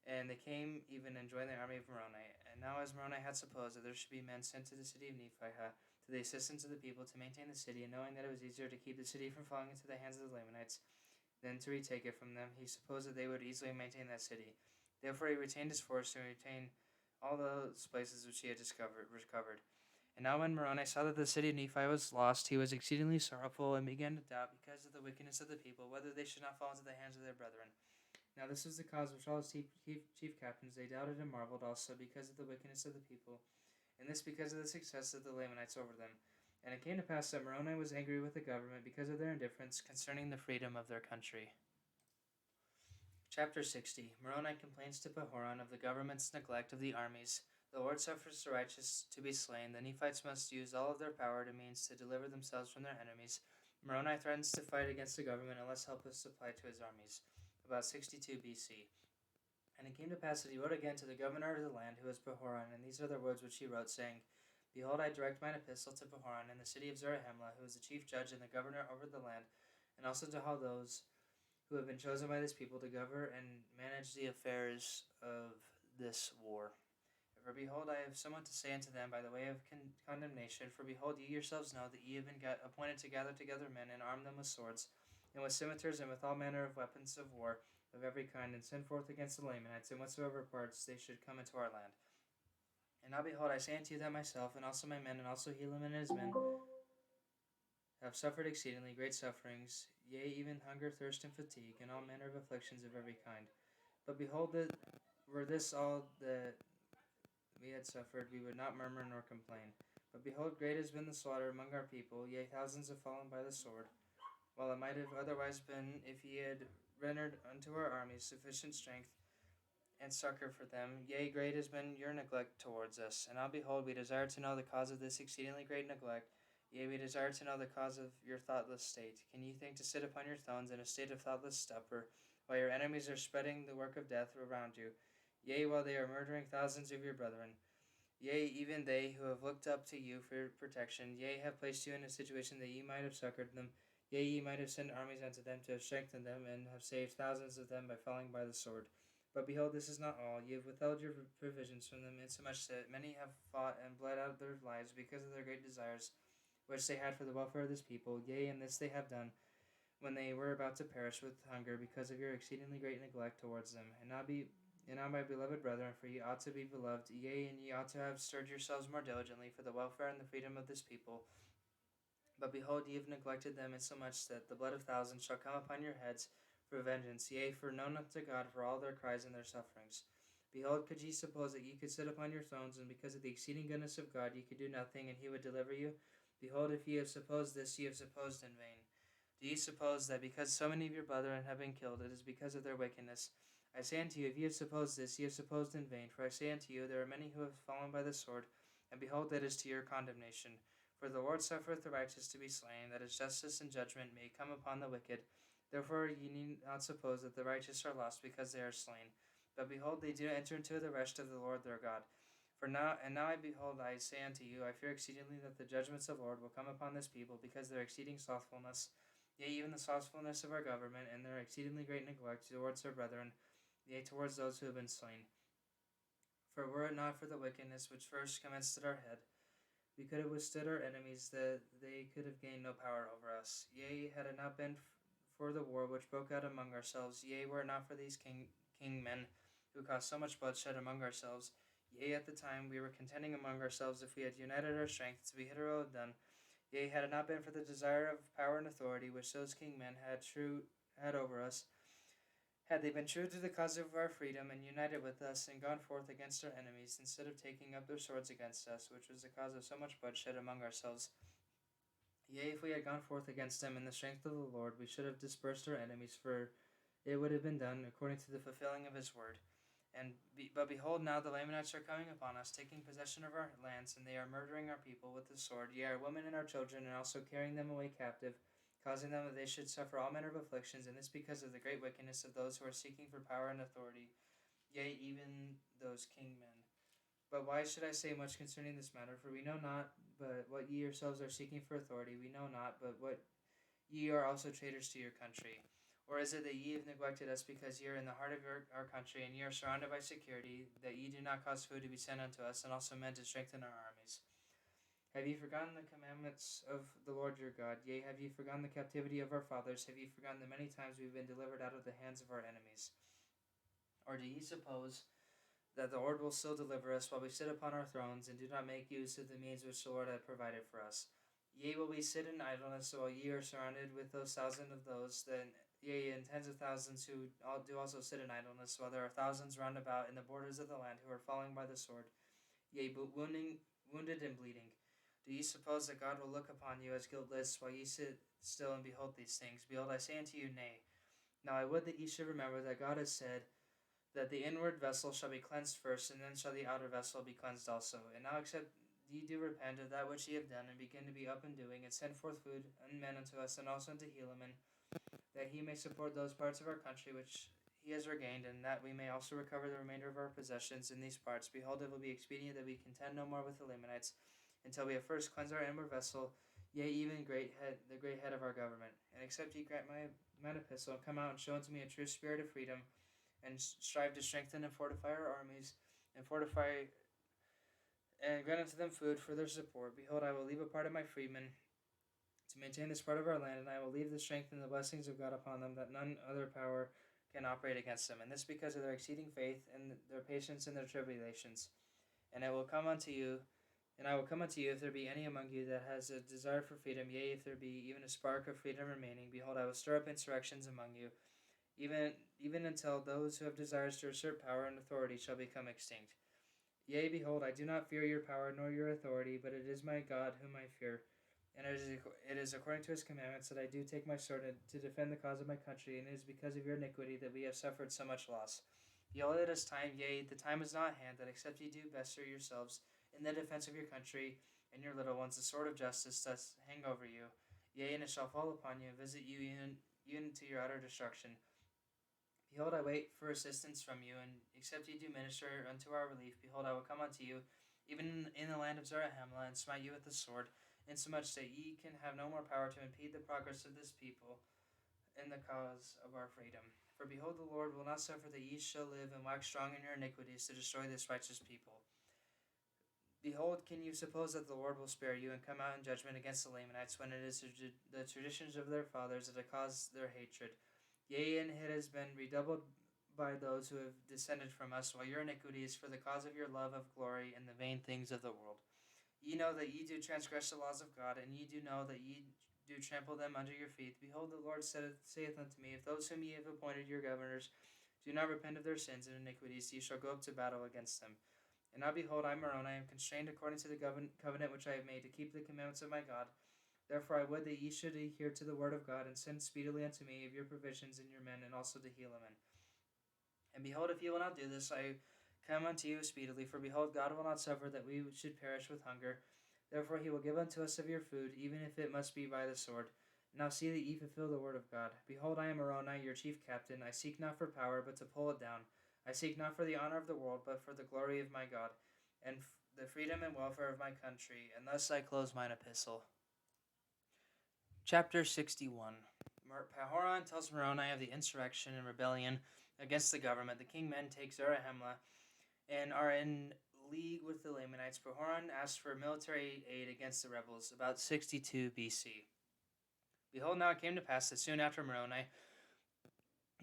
[SPEAKER 1] And they came even and joined the army of Moroni. And now as Moroni had supposed that there should be men sent to the city of Nephihah to the assistance of the people to maintain the city, and knowing that it was easier to keep the city from falling into the hands of the Lamanites than to retake it from them, he supposed that they would easily maintain that city. Therefore he retained his force to retain all those places which he had recovered. And now when Moroni saw that the city of Nephi was lost, he was exceedingly sorrowful, and began to doubt, because of the wickedness of the people, whether they should not fall into the hands of their brethren. Now this was the cause which all his chief captains, they doubted and marveled also, because of the wickedness of the people, and this because of the success of the Lamanites over them. And it came to pass that Moroni was angry with the government because of their indifference concerning the freedom of their country. Chapter 60. Moroni complains to Pahoran of the government's neglect of the armies. The Lord suffers the righteous to be slain. The Nephites must use all of their power to means to deliver themselves from their enemies. Moroni threatens to fight against the government unless help is supplied to his armies. About 62 BC. And it came to pass that he wrote again to the governor of the land, who was Pahoran, and these are the words which he wrote, saying, Behold, I direct mine epistle to Pahoran in the city of Zarahemla, who is the chief judge and the governor over the land, and also to all those who have been chosen by this people to govern and manage the affairs of this war. For behold, I have someone to say unto them by the way of condemnation. For behold, ye yourselves know that ye have been appointed to gather together men, and arm them with swords, and with scimitars, and with all manner of weapons of war of every kind, and send forth against the Lamanites, in whatsoever parts they should come into our land. And now behold, I say unto you that myself, and also my men, and also Helaman and his men, have suffered exceedingly great sufferings, yea, even hunger, thirst, and fatigue, and all manner of afflictions of every kind. But behold, that were this all that we had suffered, we would not murmur nor complain. But behold, great has been the slaughter among our people, yea, thousands have fallen by the sword, while it might have otherwise been if ye had rendered unto our armies sufficient strength and succor for them. Yea, great has been your neglect towards us. And now behold, we desire to know the cause of this exceedingly great neglect. Yea, we desire to know the cause of your thoughtless state. Can ye think to sit upon your thrones in a state of thoughtless stupor, while your enemies are spreading the work of death around you? Yea, while they are murdering thousands of your brethren. Yea, even they who have looked up to you for protection, yea, have placed you in a situation that ye might have succored them. Yea, ye might have sent armies unto them to have strengthened them, and have saved thousands of them by falling by the sword. But behold, this is not all. Ye have withheld your provisions from them, insomuch that many have fought and bled out their lives because of their great desires, which they had for the welfare of this people. Yea, and this they have done, when they were about to perish with hunger, because of your exceedingly great neglect towards them. And now, my beloved brethren, for ye ought to be beloved, yea, and ye ought to have stirred yourselves more diligently for the welfare and the freedom of this people. But behold, ye have neglected them insomuch that the blood of thousands shall come upon your heads for vengeance, yea, for known unto God for all their cries and their sufferings. Behold, could ye suppose that ye could sit upon your thrones, and because of the exceeding goodness of God ye could do nothing, and he would deliver you? Behold, if ye have supposed this, ye have supposed in vain. Do ye suppose that because so many of your brethren have been killed, it is because of their wickedness? I say unto you, if ye have supposed this, ye have supposed in vain. For I say unto you, there are many who have fallen by the sword, and behold, that is to your condemnation. For the Lord suffereth the righteous to be slain, that his justice and judgment may come upon the wicked. Therefore ye need not suppose that the righteous are lost because they are slain. But behold, they do enter into the rest of the Lord their God. Now I behold, I say unto you, I fear exceedingly that the judgments of the Lord will come upon this people, because their exceeding slothfulness, yea, even the slothfulness of our government, and their exceedingly great neglect towards their brethren, yea, towards those who have been slain. For were it not for the wickedness which first commenced at our head, we could have withstood our enemies, that they could have gained no power over us. Yea, had it not been for the war which broke out among ourselves, yea, were it not for these king men who caused so much bloodshed among ourselves, yea, at the time we were contending among ourselves, if we had united our strength to be hitherto done, yea, had it not been for the desire of power and authority which those king men had over us, had they been true to the cause of our freedom, and united with us, and gone forth against our enemies, instead of taking up their swords against us, which was the cause of so much bloodshed among ourselves, yea, if we had gone forth against them in the strength of the Lord, we should have dispersed our enemies, for it would have been done according to the fulfilling of his word. But behold, now the Lamanites are coming upon us, taking possession of our lands, and they are murdering our people with the sword, yea, our women and our children, and also carrying them away captive, causing them that they should suffer all manner of afflictions, and this because of the great wickedness of those who are seeking for power and authority, yea, even those kingmen. But why should I say much concerning this matter? For we know not but what ye yourselves are seeking for authority. We know not but what ye are also traitors to your country. Or is it that ye have neglected us because ye are in the heart of our country, and ye are surrounded by security, that ye do not cause food to be sent unto us, and also men to strengthen our armies? Have ye forgotten the commandments of the Lord your God? Yea, have ye forgotten the captivity of our fathers? Have ye forgotten the many times we have been delivered out of the hands of our enemies? Or do ye suppose that the Lord will still deliver us while we sit upon our thrones, and do not make use of the means which the Lord hath provided for us? Yea, will we sit in idleness while ye are surrounded with those thousands of those, yea, and tens of thousands who do also sit in idleness, while there are thousands round about in the borders of the land who are falling by the sword, yea, but wounded and bleeding? Do ye suppose that God will look upon you as guiltless while ye sit still and behold these things? Behold, I say unto you, Nay. Now I would that ye should remember that God has said that the inward vessel shall be cleansed first, and then shall the outer vessel be cleansed also. And now except ye do repent of that which ye have done, and begin to be up and doing, and send forth food and men unto us, and also unto Helaman, that he may support those parts of our country which he has regained, and that we may also recover the remainder of our possessions in these parts. Behold, it will be expedient that we contend no more with the Lamanites, until we have first cleansed our inward vessel, yea, even the great head of our government. And except ye grant mine epistle, and come out and show unto me a true spirit of freedom, and strive to strengthen and fortify our armies, and grant unto them food for their support. Behold, I will leave a part of my freedmen to maintain this part of our land, and I will leave the strength and the blessings of God upon them, that none other power can operate against them. And this because of their exceeding faith and their patience in their tribulations. And I will come unto you if there be any among you that has a desire for freedom, yea, if there be even a spark of freedom remaining. Behold, I will stir up insurrections among you, even until those who have desires to usurp power and authority shall become extinct. Yea, behold, I do not fear your power nor your authority, but it is my God whom I fear. And it is according to his commandments that I do take my sword to defend the cause of my country, and it is because of your iniquity that we have suffered so much loss. Behold, it is time, yea, the time is not at hand, that except ye do bestir yourselves in the defense of your country and your little ones, the sword of justice doth hang over you. Yea, and it shall fall upon you, and visit you even to your utter destruction. Behold, I wait for assistance from you, and except ye do minister unto our relief, behold, I will come unto you, even in the land of Zarahemla, and smite you with the sword, insomuch that ye can have no more power to impede the progress of this people in the cause of our freedom. For behold, the Lord will not suffer that ye shall live and wax strong in your iniquities to destroy this righteous people. Behold, can you suppose that the Lord will spare you and come out in judgment against the Lamanites, when it is the traditions of their fathers that have caused their hatred? Yea, and it has been redoubled by those who have descended from us, while your iniquity is for the cause of your love of glory and the vain things of the world. Ye know that ye do transgress the laws of God, and ye do know that ye do trample them under your feet. Behold, the Lord saith unto me, if those whom ye have appointed your governors do not repent of their sins and iniquities, ye shall go up to battle against them. And now behold, I, Moroni, am constrained according to the covenant which I have made, to keep the commandments of my God. Therefore I would that ye should adhere to the word of God, and send speedily unto me of your provisions and your men, and also to Helaman. And behold, if ye will not do this, I come unto you speedily. For behold, God will not suffer that we should perish with hunger. Therefore he will give unto us of your food, even if it must be by the sword. Now see that ye fulfill the word of God. Behold, I am Moroni, your chief captain. I seek not for power, but to pull it down. I seek not for the honor of the world, but for the glory of my God, and the freedom and welfare of my country. And thus I close mine epistle. Chapter 61. Pahoran tells Moroni of the insurrection and rebellion against the government. The kingmen take Zarahemla and are in league with the Lamanites. Pahoran asks for military aid against the rebels, about 62 BC. Behold, now it came to pass that soon after Moroni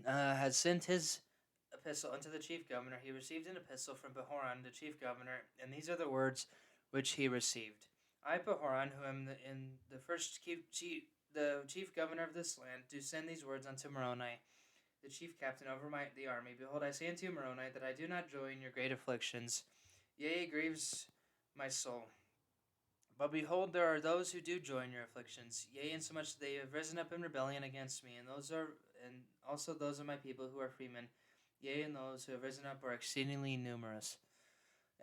[SPEAKER 1] had sent his epistle unto the chief governor, he received an epistle from Pahoran, the chief governor, and these are the words which he received. I, Pahoran, who am the chief governor of this land, do send these words unto Moroni, the chief captain over the army. Behold, I say unto you, Moroni, that I do not joy in your great afflictions. Yea, it grieves my soul. But behold, there are those who do joy in your afflictions, yea, insomuch that they have risen up in rebellion against me, and also those of my people who are freemen, yea, and those who have risen up are exceedingly numerous.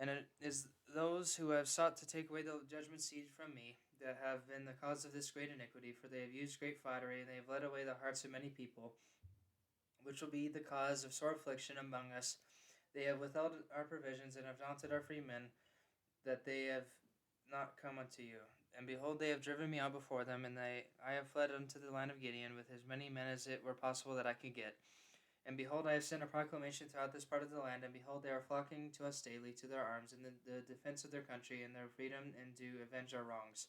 [SPEAKER 1] And it is those who have sought to take away the judgment seat from me that have been the cause of this great iniquity, for they have used great flattery, and they have led away the hearts of many people, which will be the cause of sore affliction among us. They have withheld our provisions, and have daunted our free men, that they have not come unto you. And behold, they have driven me out before them, and I have fled unto the land of Gideon with as many men as it were possible that I could get. And behold, I have sent a proclamation throughout this part of the land, and behold, they are flocking to us daily to their arms in the defense of their country and their freedom, and do avenge our wrongs.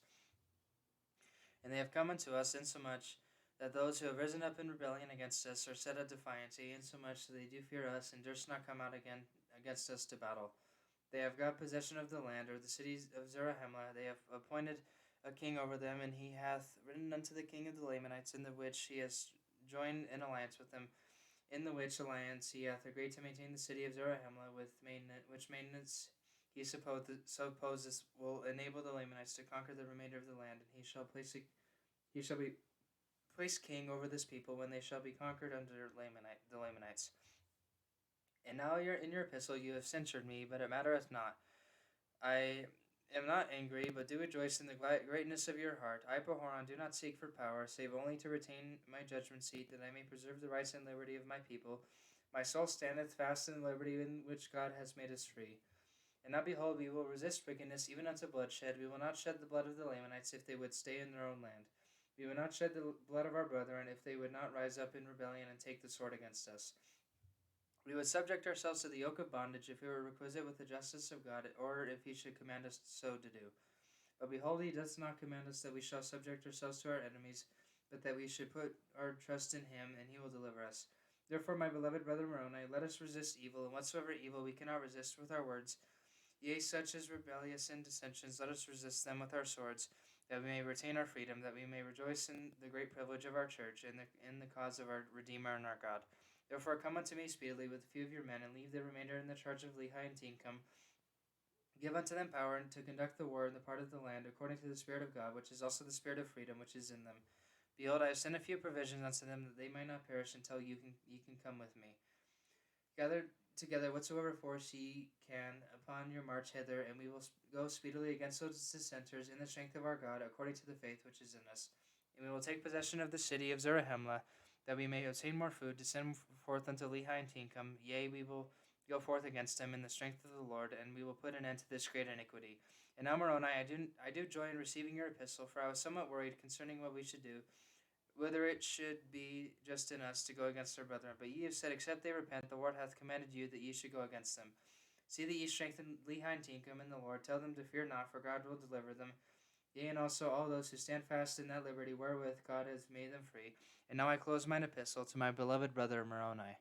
[SPEAKER 1] And they have come unto us insomuch that those who have risen up in rebellion against us are set at defiance, insomuch that they do fear us, and durst not come out again against us to battle. They have got possession of the land, or the cities of Zarahemla. They have appointed a king over them, and he hath written unto the king of the Lamanites, in the which he has joined in alliance with them, in the which alliance he hath agreed to maintain the city of Zarahemla, with which maintenance he supposes will enable the Lamanites to conquer the remainder of the land, and he shall be placed king over this people when they shall be conquered under the Lamanites. And now in your epistle you have censured me, but it mattereth not. I am not angry, but do rejoice in the greatness of your heart. I, Pahoran, do not seek for power, save only to retain my judgment seat, that I may preserve the rights and liberty of my people. My soul standeth fast in the liberty in which God has made us free. And now behold, we will resist wickedness even unto bloodshed. We will not shed the blood of the Lamanites if they would stay in their own land. We will not shed the blood of our brethren if they would not rise up in rebellion and take the sword against us. We would subject ourselves to the yoke of bondage if we were requisite with the justice of God, or if he should command us so to do. But behold, he does not command us that we shall subject ourselves to our enemies, but that we should put our trust in him, and he will deliver us. Therefore, my beloved brother Moroni, let us resist evil, and whatsoever evil we cannot resist with our words, yea, such as rebellious and dissensions, let us resist them with our swords, that we may retain our freedom, that we may rejoice in the great privilege of our church, and in the cause of our Redeemer and our God. Therefore come unto me speedily with a few of your men, and leave the remainder in the charge of Lehi and Teancum. Give unto them power to conduct the war in the part of the land, according to the Spirit of God, which is also the Spirit of freedom which is in them. Behold, I have sent a few provisions unto them, that they might not perish until ye can come with me. Gather together whatsoever force ye can upon your march hither, and we will go speedily against those dissenters in the strength of our God, according to the faith which is in us. And we will take possession of the city of Zarahemla, that we may obtain more food to send forth unto Lehi and Teancum. Yea, we will go forth against them in the strength of the Lord, and we will put an end to this great iniquity. And now, Moroni, I do joy in receiving your epistle, for I was somewhat worried concerning what we should do, whether it should be just in us to go against our brethren. But ye have said, except they repent, the Lord hath commanded you that ye should go against them. See that ye strengthen Lehi and Teancum in the Lord. Tell them to fear not, for God will deliver them. Yea, and also all those who stand fast in that liberty wherewith God hath made them free. And now I close mine epistle to my beloved brother Moroni.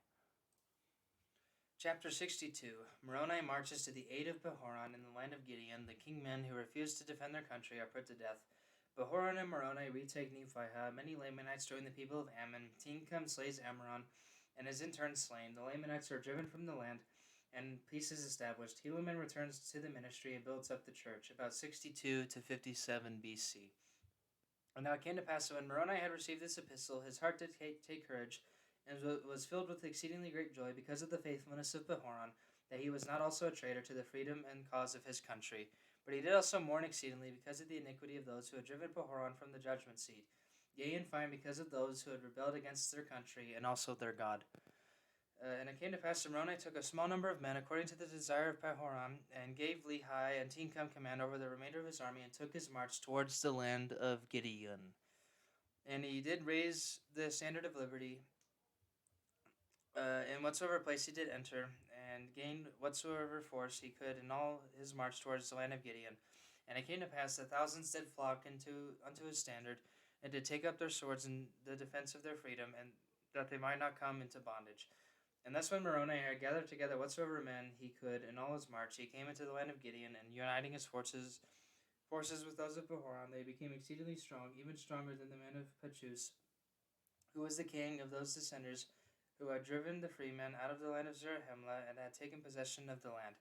[SPEAKER 1] Chapter 62. Moroni marches to the aid of Pahoran in the land of Gideon. The kingmen who refuse to defend their country are put to death. Pahoran and Moroni retake Nephihah. Many Lamanites join the people of Ammon. Teancum slays Ammoron, and is in turn slain. The Lamanites are driven from the land, and peace is established. Helaman returns to the ministry and builds up the church, about 62 to 57 BC. And now it came to pass that when Moroni had received this epistle, his heart did take courage, and was filled with exceedingly great joy because of the faithfulness of Pahoran, that he was not also a traitor to the freedom and cause of his country. But he did also mourn exceedingly because of the iniquity of those who had driven Pahoran from the judgment seat, yea, in fine, because of those who had rebelled against their country and also their God. And it came to pass that Moroni took a small number of men according to the desire of Pahoran, and gave Lehi and Teancum command over the remainder of his army, and took his march towards the land of Gideon. And he did raise the standard of liberty in whatsoever place he did enter, and gained whatsoever force he could in all his march towards the land of Gideon. And it came to pass that thousands did flock unto his standard, and did take up their swords in the defense of their freedom, and that they might not come into bondage. And thus when Moroni had gathered together whatsoever men he could in all his march, he came into the land of Gideon, and uniting his forces with those of Pahoran, they became exceedingly strong, even stronger than the men of Pachus, who was the king of those dissenters, who had driven the freemen out of the land of Zarahemla, and had taken possession of the land.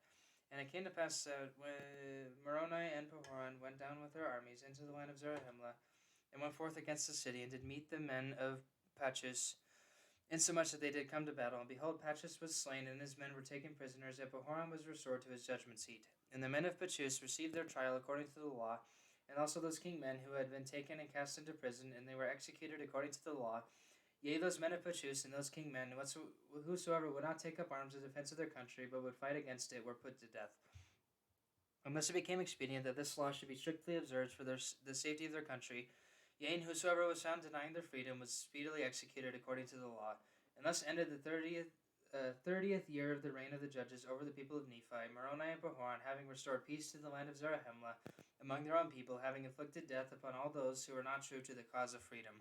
[SPEAKER 1] And it came to pass that when Moroni and Pahoran went down with their armies into the land of Zarahemla, and went forth against the city, and did meet the men of Pachus, insomuch that they did come to battle. And behold, Pachus was slain, and his men were taken prisoners, and Pahoran was restored to his judgment seat. And the men of Pachus received their trial according to the law, and also those king men who had been taken and cast into prison, and they were executed according to the law. Yea, those men of Pachus and those king men, whosoever would not take up arms in defense of their country, but would fight against it, were put to death. Unless it became expedient that this law should be strictly observed for the safety of their country, yea, and whosoever was found denying their freedom was speedily executed according to the law. And thus ended the 30th year of the reign of the judges over the people of Nephi, Moroni and Pahoran, having restored peace to the land of Zarahemla among their own people, having inflicted death upon all those who were not true to the cause of freedom.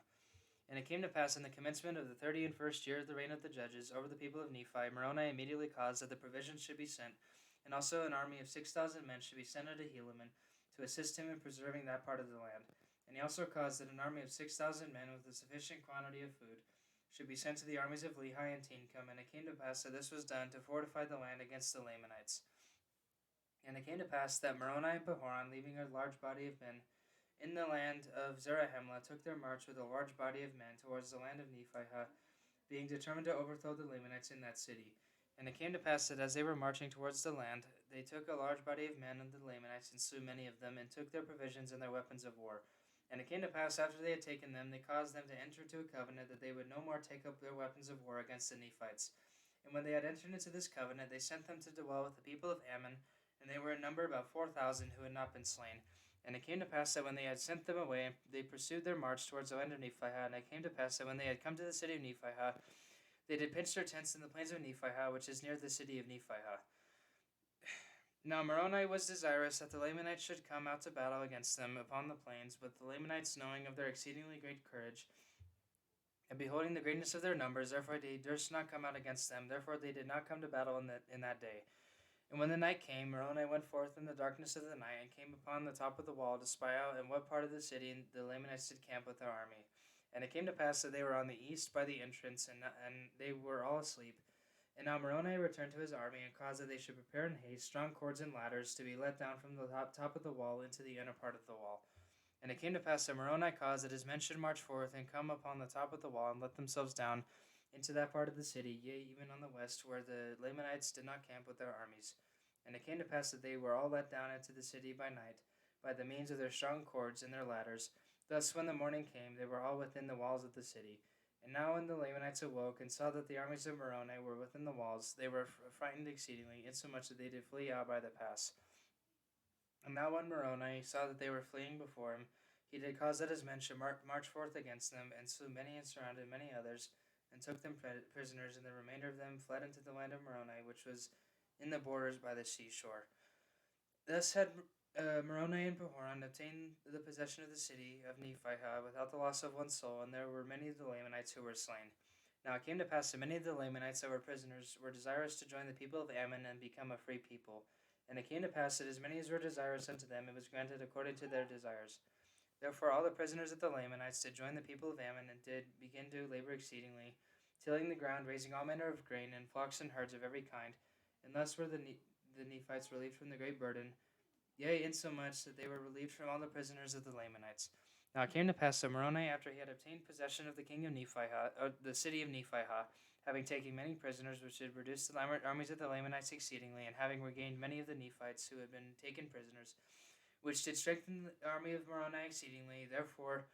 [SPEAKER 1] And it came to pass in the commencement of the 31st year of the reign of the judges over the people of Nephi, Moroni immediately caused that the provisions should be sent, and also an army of 6,000 men should be sent unto Helaman to assist him in preserving that part of the land. And he also caused that an army of 6,000 men with a sufficient quantity of food should be sent to the armies of Lehi and Teancum. And it came to pass that this was done to fortify the land against the Lamanites. And it came to pass that Moroni and Pahoran, leaving a large body of men in the land of Zarahemla, took their march with a large body of men towards the land of Nephi, being determined to overthrow the Lamanites in that city. And it came to pass that as they were marching towards the land, they took a large body of men of the Lamanites, and slew many of them, and took their provisions and their weapons of war. And it came to pass, after they had taken them, they caused them to enter into a covenant that they would no more take up their weapons of war against the Nephites. And when they had entered into this covenant, they sent them to dwell with the people of Ammon, and they were in number about 4,000 who had not been slain. And it came to pass that when they had sent them away, they pursued their march towards the land of Nephi. And it came to pass that when they had come to the city of Nephi, they did pitch their tents in the plains of Nephi, which is near the city of Nephi. Now Moroni was desirous that the Lamanites should come out to battle against them upon the plains, but the Lamanites, knowing of their exceedingly great courage, and beholding the greatness of their numbers, therefore they durst not come out against them. Therefore they did not come to battle in that day. And when the night came, Moroni went forth in the darkness of the night, and came upon the top of the wall to spy out in what part of the city the Lamanites did camp with their army. And it came to pass that they were on the east by the entrance, and they were all asleep. And now Moroni returned to his army, and caused that they should prepare in haste strong cords and ladders to be let down from the top of the wall into the inner part of the wall. And it came to pass that Moroni caused that his men should march forth and come upon the top of the wall, and let themselves down into that part of the city, yea, even on the west, where the Lamanites did not camp with their armies. And it came to pass that they were all let down into the city by night, by the means of their strong cords and their ladders. Thus when the morning came, they were all within the walls of the city. And now when the Lamanites awoke, and saw that the armies of Moroni were within the walls, they were frightened exceedingly, insomuch that they did flee out by the pass. And now when Moroni saw that they were fleeing before him, he did cause that his men should march forth against them, and slew many and surrounded many others, and took them prisoners, and the remainder of them fled into the land of Moroni, which was in the borders by the seashore. Thus had Moroni and Pahoran obtained the possession of the city of Nephi without the loss of one soul, and there were many of the Lamanites who were slain. Now it came to pass that many of the Lamanites that were prisoners were desirous to join the people of Ammon and become a free people. And it came to pass that as many as were desirous unto them, it was granted according to their desires. Therefore all the prisoners of the Lamanites did join the people of Ammon, and did begin to labor exceedingly, tilling the ground, raising all manner of grain, and flocks and herds of every kind. And thus were the Nephites relieved from the great burden, yea, insomuch that they were relieved from all the prisoners of the Lamanites. Now it came to pass that Moroni, after he had obtained possession of the king of the city of Nephi, having taken many prisoners, which had reduced the armies of the Lamanites exceedingly, and having regained many of the Nephites who had been taken prisoners, which did strengthen the army of Moroni exceedingly. Therefore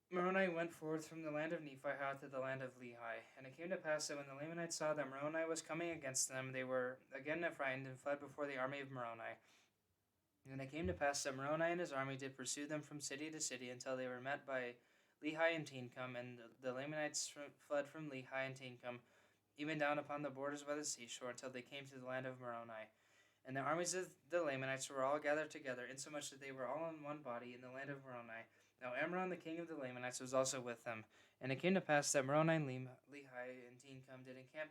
[SPEAKER 1] Moroni went forth from the land of Nephi to the land of Lehi. And it came to pass that when the Lamanites saw that Moroni was coming against them, they were again affrighted, and fled before the army of Moroni. And it came to pass that Moroni and his army did pursue them from city to city, until they were met by Lehi and Teancum. And the Lamanites fled from Lehi and Teancum, even down upon the borders by the seashore, until they came to the land of Moroni. And the armies of the Lamanites were all gathered together, insomuch that they were all in one body in the land of Moroni. Now Amram, the king of the Lamanites, was also with them. And it came to pass that Moroni and Lehi and Teancum did encamp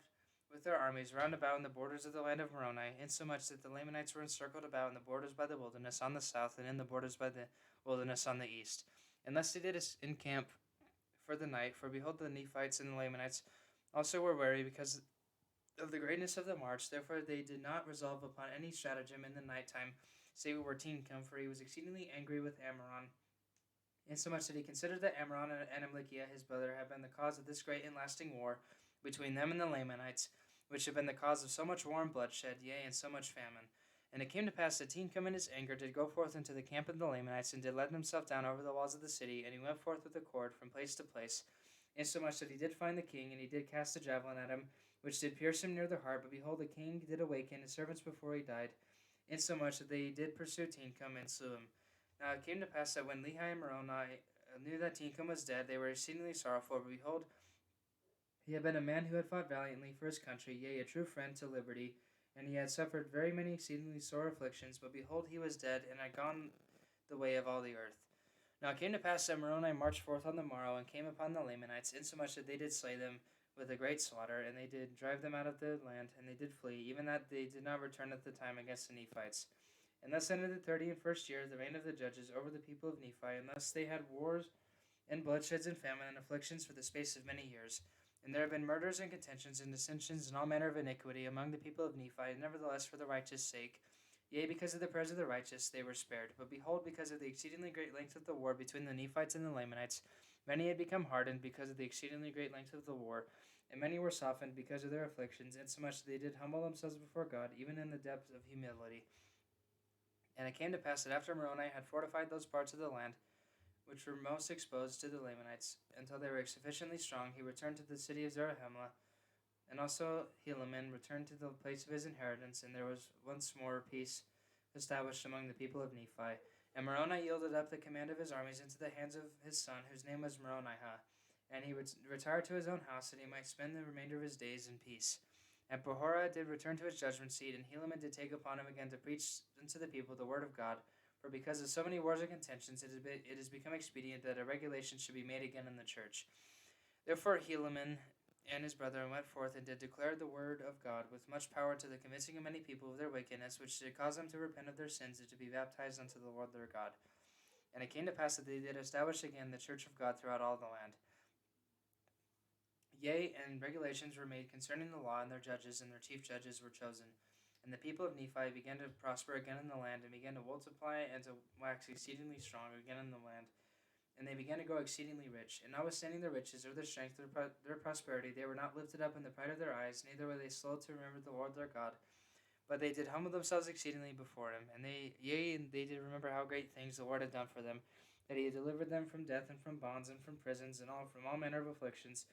[SPEAKER 1] with their armies round about in the borders of the land of Moroni, insomuch that the Lamanites were encircled about in the borders by the wilderness on the south, and in the borders by the wilderness on the east. And thus they did encamp for the night, for behold, the Nephites and the Lamanites also were wary because of the greatness of the march. Therefore they did not resolve upon any stratagem in the night time, save it were Teancum, for he was exceedingly angry with Amram, insomuch that he considered that Amram and Amalekiah his brother had been the cause of this great and lasting war between them and the Lamanites, which had been the cause of so much war and bloodshed, yea, and so much famine. And it came to pass that Teancum in his anger did go forth into the camp of the Lamanites, and did let himself down over the walls of the city, and he went forth with a cord from place to place, insomuch that he did find the king, and he did cast a javelin at him, which did pierce him near the heart. But behold, the king did awaken his servants before he died, insomuch that they did pursue Teancum and slew him. Now it came to pass that when Lehi and Moroni knew that Teancum was dead, they were exceedingly sorrowful. But behold, he had been a man who had fought valiantly for his country, yea, a true friend to liberty, and he had suffered very many exceedingly sore afflictions. But behold, he was dead, and had gone the way of all the earth. Now it came to pass that Moroni marched forth on the morrow, and came upon the Lamanites, insomuch that they did slay them with a great slaughter, and they did drive them out of the land, and they did flee, even that they did not return at the time against the Nephites. And thus ended the 31st year of the reign of the judges over the people of Nephi, and thus they had wars and bloodsheds and famine and afflictions for the space of many years. And there have been murders and contentions and dissensions and all manner of iniquity among the people of Nephi, and nevertheless for the righteous' sake, yea, because of the prayers of the righteous, they were spared. But behold, because of the exceedingly great length of the war between the Nephites and the Lamanites, many had become hardened because of the exceedingly great length of the war, and many were softened because of their afflictions, insomuch that they did humble themselves before God, even in the depth of humility. And it came to pass that after Moroni had fortified those parts of the land which were most exposed to the Lamanites, until they were sufficiently strong, he returned to the city of Zarahemla, and also Helaman returned to the place of his inheritance, and there was once more peace established among the people of Nephi. And Moroni yielded up the command of his armies into the hands of his son, whose name was Moronihah, and he retired to his own house, that he might spend the remainder of his days in peace. And Pahora did return to his judgment seat, and Helaman did take upon him again to preach unto the people the word of God. For because of so many wars and contentions, it has become expedient that a regulation should be made again in the church. Therefore Helaman and his brethren went forth and did declare the word of God with much power to the convincing of many people of their wickedness, which did cause them to repent of their sins and to be baptized unto the Lord their God. And it came to pass that they did establish again the church of God throughout all the land. Yea, and regulations were made concerning the law, and their judges and their chief judges were chosen. And the people of Nephi began to prosper again in the land, and began to multiply and to wax exceedingly strong again in the land. And they began to grow exceedingly rich. And notwithstanding their riches or their strength or their prosperity, they were not lifted up in the pride of their eyes, neither were they slow to remember the Lord their God. But they did humble themselves exceedingly before him. And they did remember how great things the Lord had done for them, that he had delivered them from death and from bonds and from prisons and from all manner of afflictions.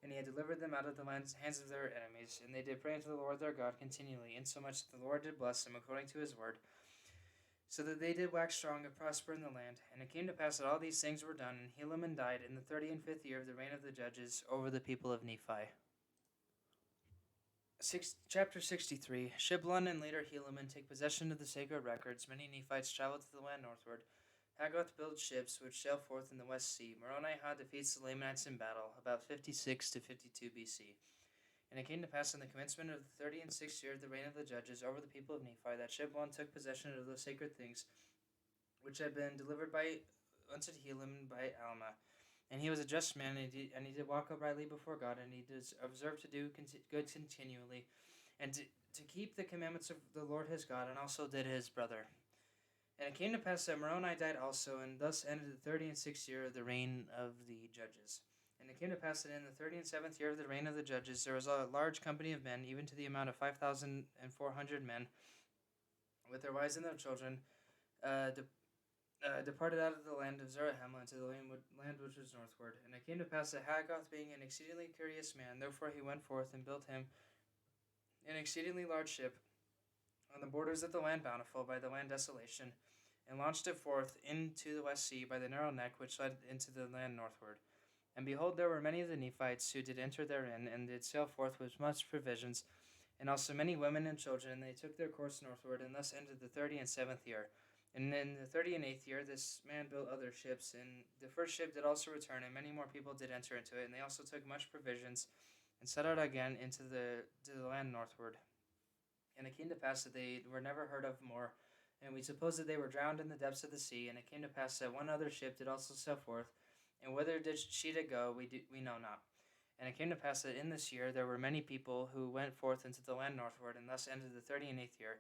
[SPEAKER 1] And he had delivered them out of the hands of their enemies. And they did pray unto the Lord their God continually, insomuch that the Lord did bless them according to his word, so that they did wax strong and prosper in the land. And it came to pass that all these things were done, and Helaman died in the 35th year of the reign of the judges over the people of Nephi. Chapter 63. Shiblon and later Helaman take possession of the sacred records. Many Nephites traveled to the land northward. Haggoth builds ships which sail forth in the West Sea. Moronihah defeats the Lamanites in battle, about 56 to 52 BC. And it came to pass in the commencement of the 36th year of the reign of the judges over the people of Nephi, that Shiblon took possession of those sacred things which had been delivered unto Helaman by Alma. And he was a just man, and he did walk uprightly before God, and he did observe to do good continually, and to keep the commandments of the Lord his God, and also did his brother. And it came to pass that Moroni died also, and thus ended the 36th year of the reign of the judges. And it came to pass that in the 37th year of the reign of the judges, there was a large company of men, even to the amount of 5,400 men, with their wives and their children, departed out of the land of Zarahemla into the land which was northward. And it came to pass that Haggoth, being an exceedingly curious man, therefore he went forth and built him an exceedingly large ship on the borders of the land Bountiful by the land Desolation, and launched it forth into the West Sea by the narrow neck which led into the land northward. And behold, there were many of the Nephites who did enter therein, and did sail forth with much provisions, and also many women and children, and they took their course northward, and thus ended the 37th year. And in the 38th year, this man built other ships, and the first ship did also return, and many more people did enter into it, and they also took much provisions, and set out again into the land northward. And it came to pass that they were never heard of more, and we suppose that they were drowned in the depths of the sea. And it came to pass that one other ship did also sail forth, and whither did she go, we know not. And it came to pass that in this year there were many people who went forth into the land northward, and thus ended the 38th year.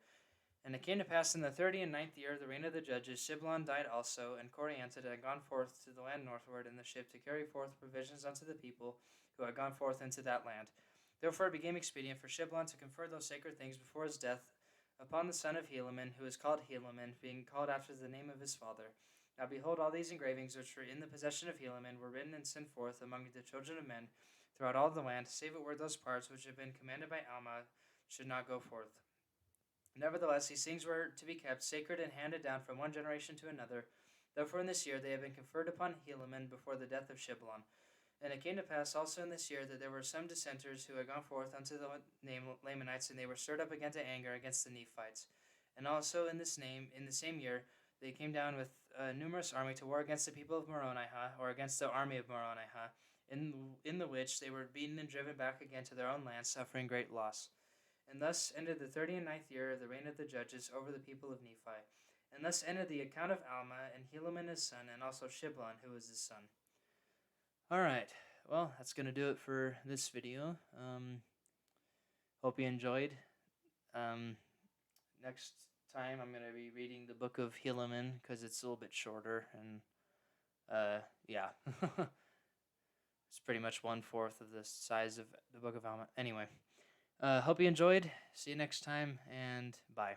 [SPEAKER 1] And it came to pass in the 39th year of the reign of the judges, Shiblon died also, and Corianted had gone forth to the land northward in the ship to carry forth provisions unto the people who had gone forth into that land. Therefore it became expedient for Shiblon to confer those sacred things before his death upon the son of Helaman, who is called Helaman, being called after the name of his father. Now behold, all these engravings which were in the possession of Helaman were written and sent forth among the children of men throughout all the land, save it were those parts which had been commanded by Alma should not go forth. Nevertheless, these things were to be kept sacred and handed down from one generation to another. Therefore in this year they have been conferred upon Helaman before the death of Shiblon. And it came to pass also in this year that there were some dissenters who had gone forth unto the Lamanites, and they were stirred up again to anger against the Nephites. And also in the same year, they came down with a numerous army to war against the people of Moronihah, or against the army of Moronihah, in the which they were beaten and driven back again to their own land, suffering great loss. And thus ended the 39th year of the reign of the judges over the people of Nephi. And thus ended the account of Alma, and Helaman his son, and also Shiblon, who was his son. Alright, well, that's going to do it for this video. Hope you enjoyed. Next time I'm going to be reading the Book of Helaman, because it's a little bit shorter, and, yeah. It's pretty much 1/4 of the size of the Book of Alma. Anyway, hope you enjoyed. See you next time, and bye.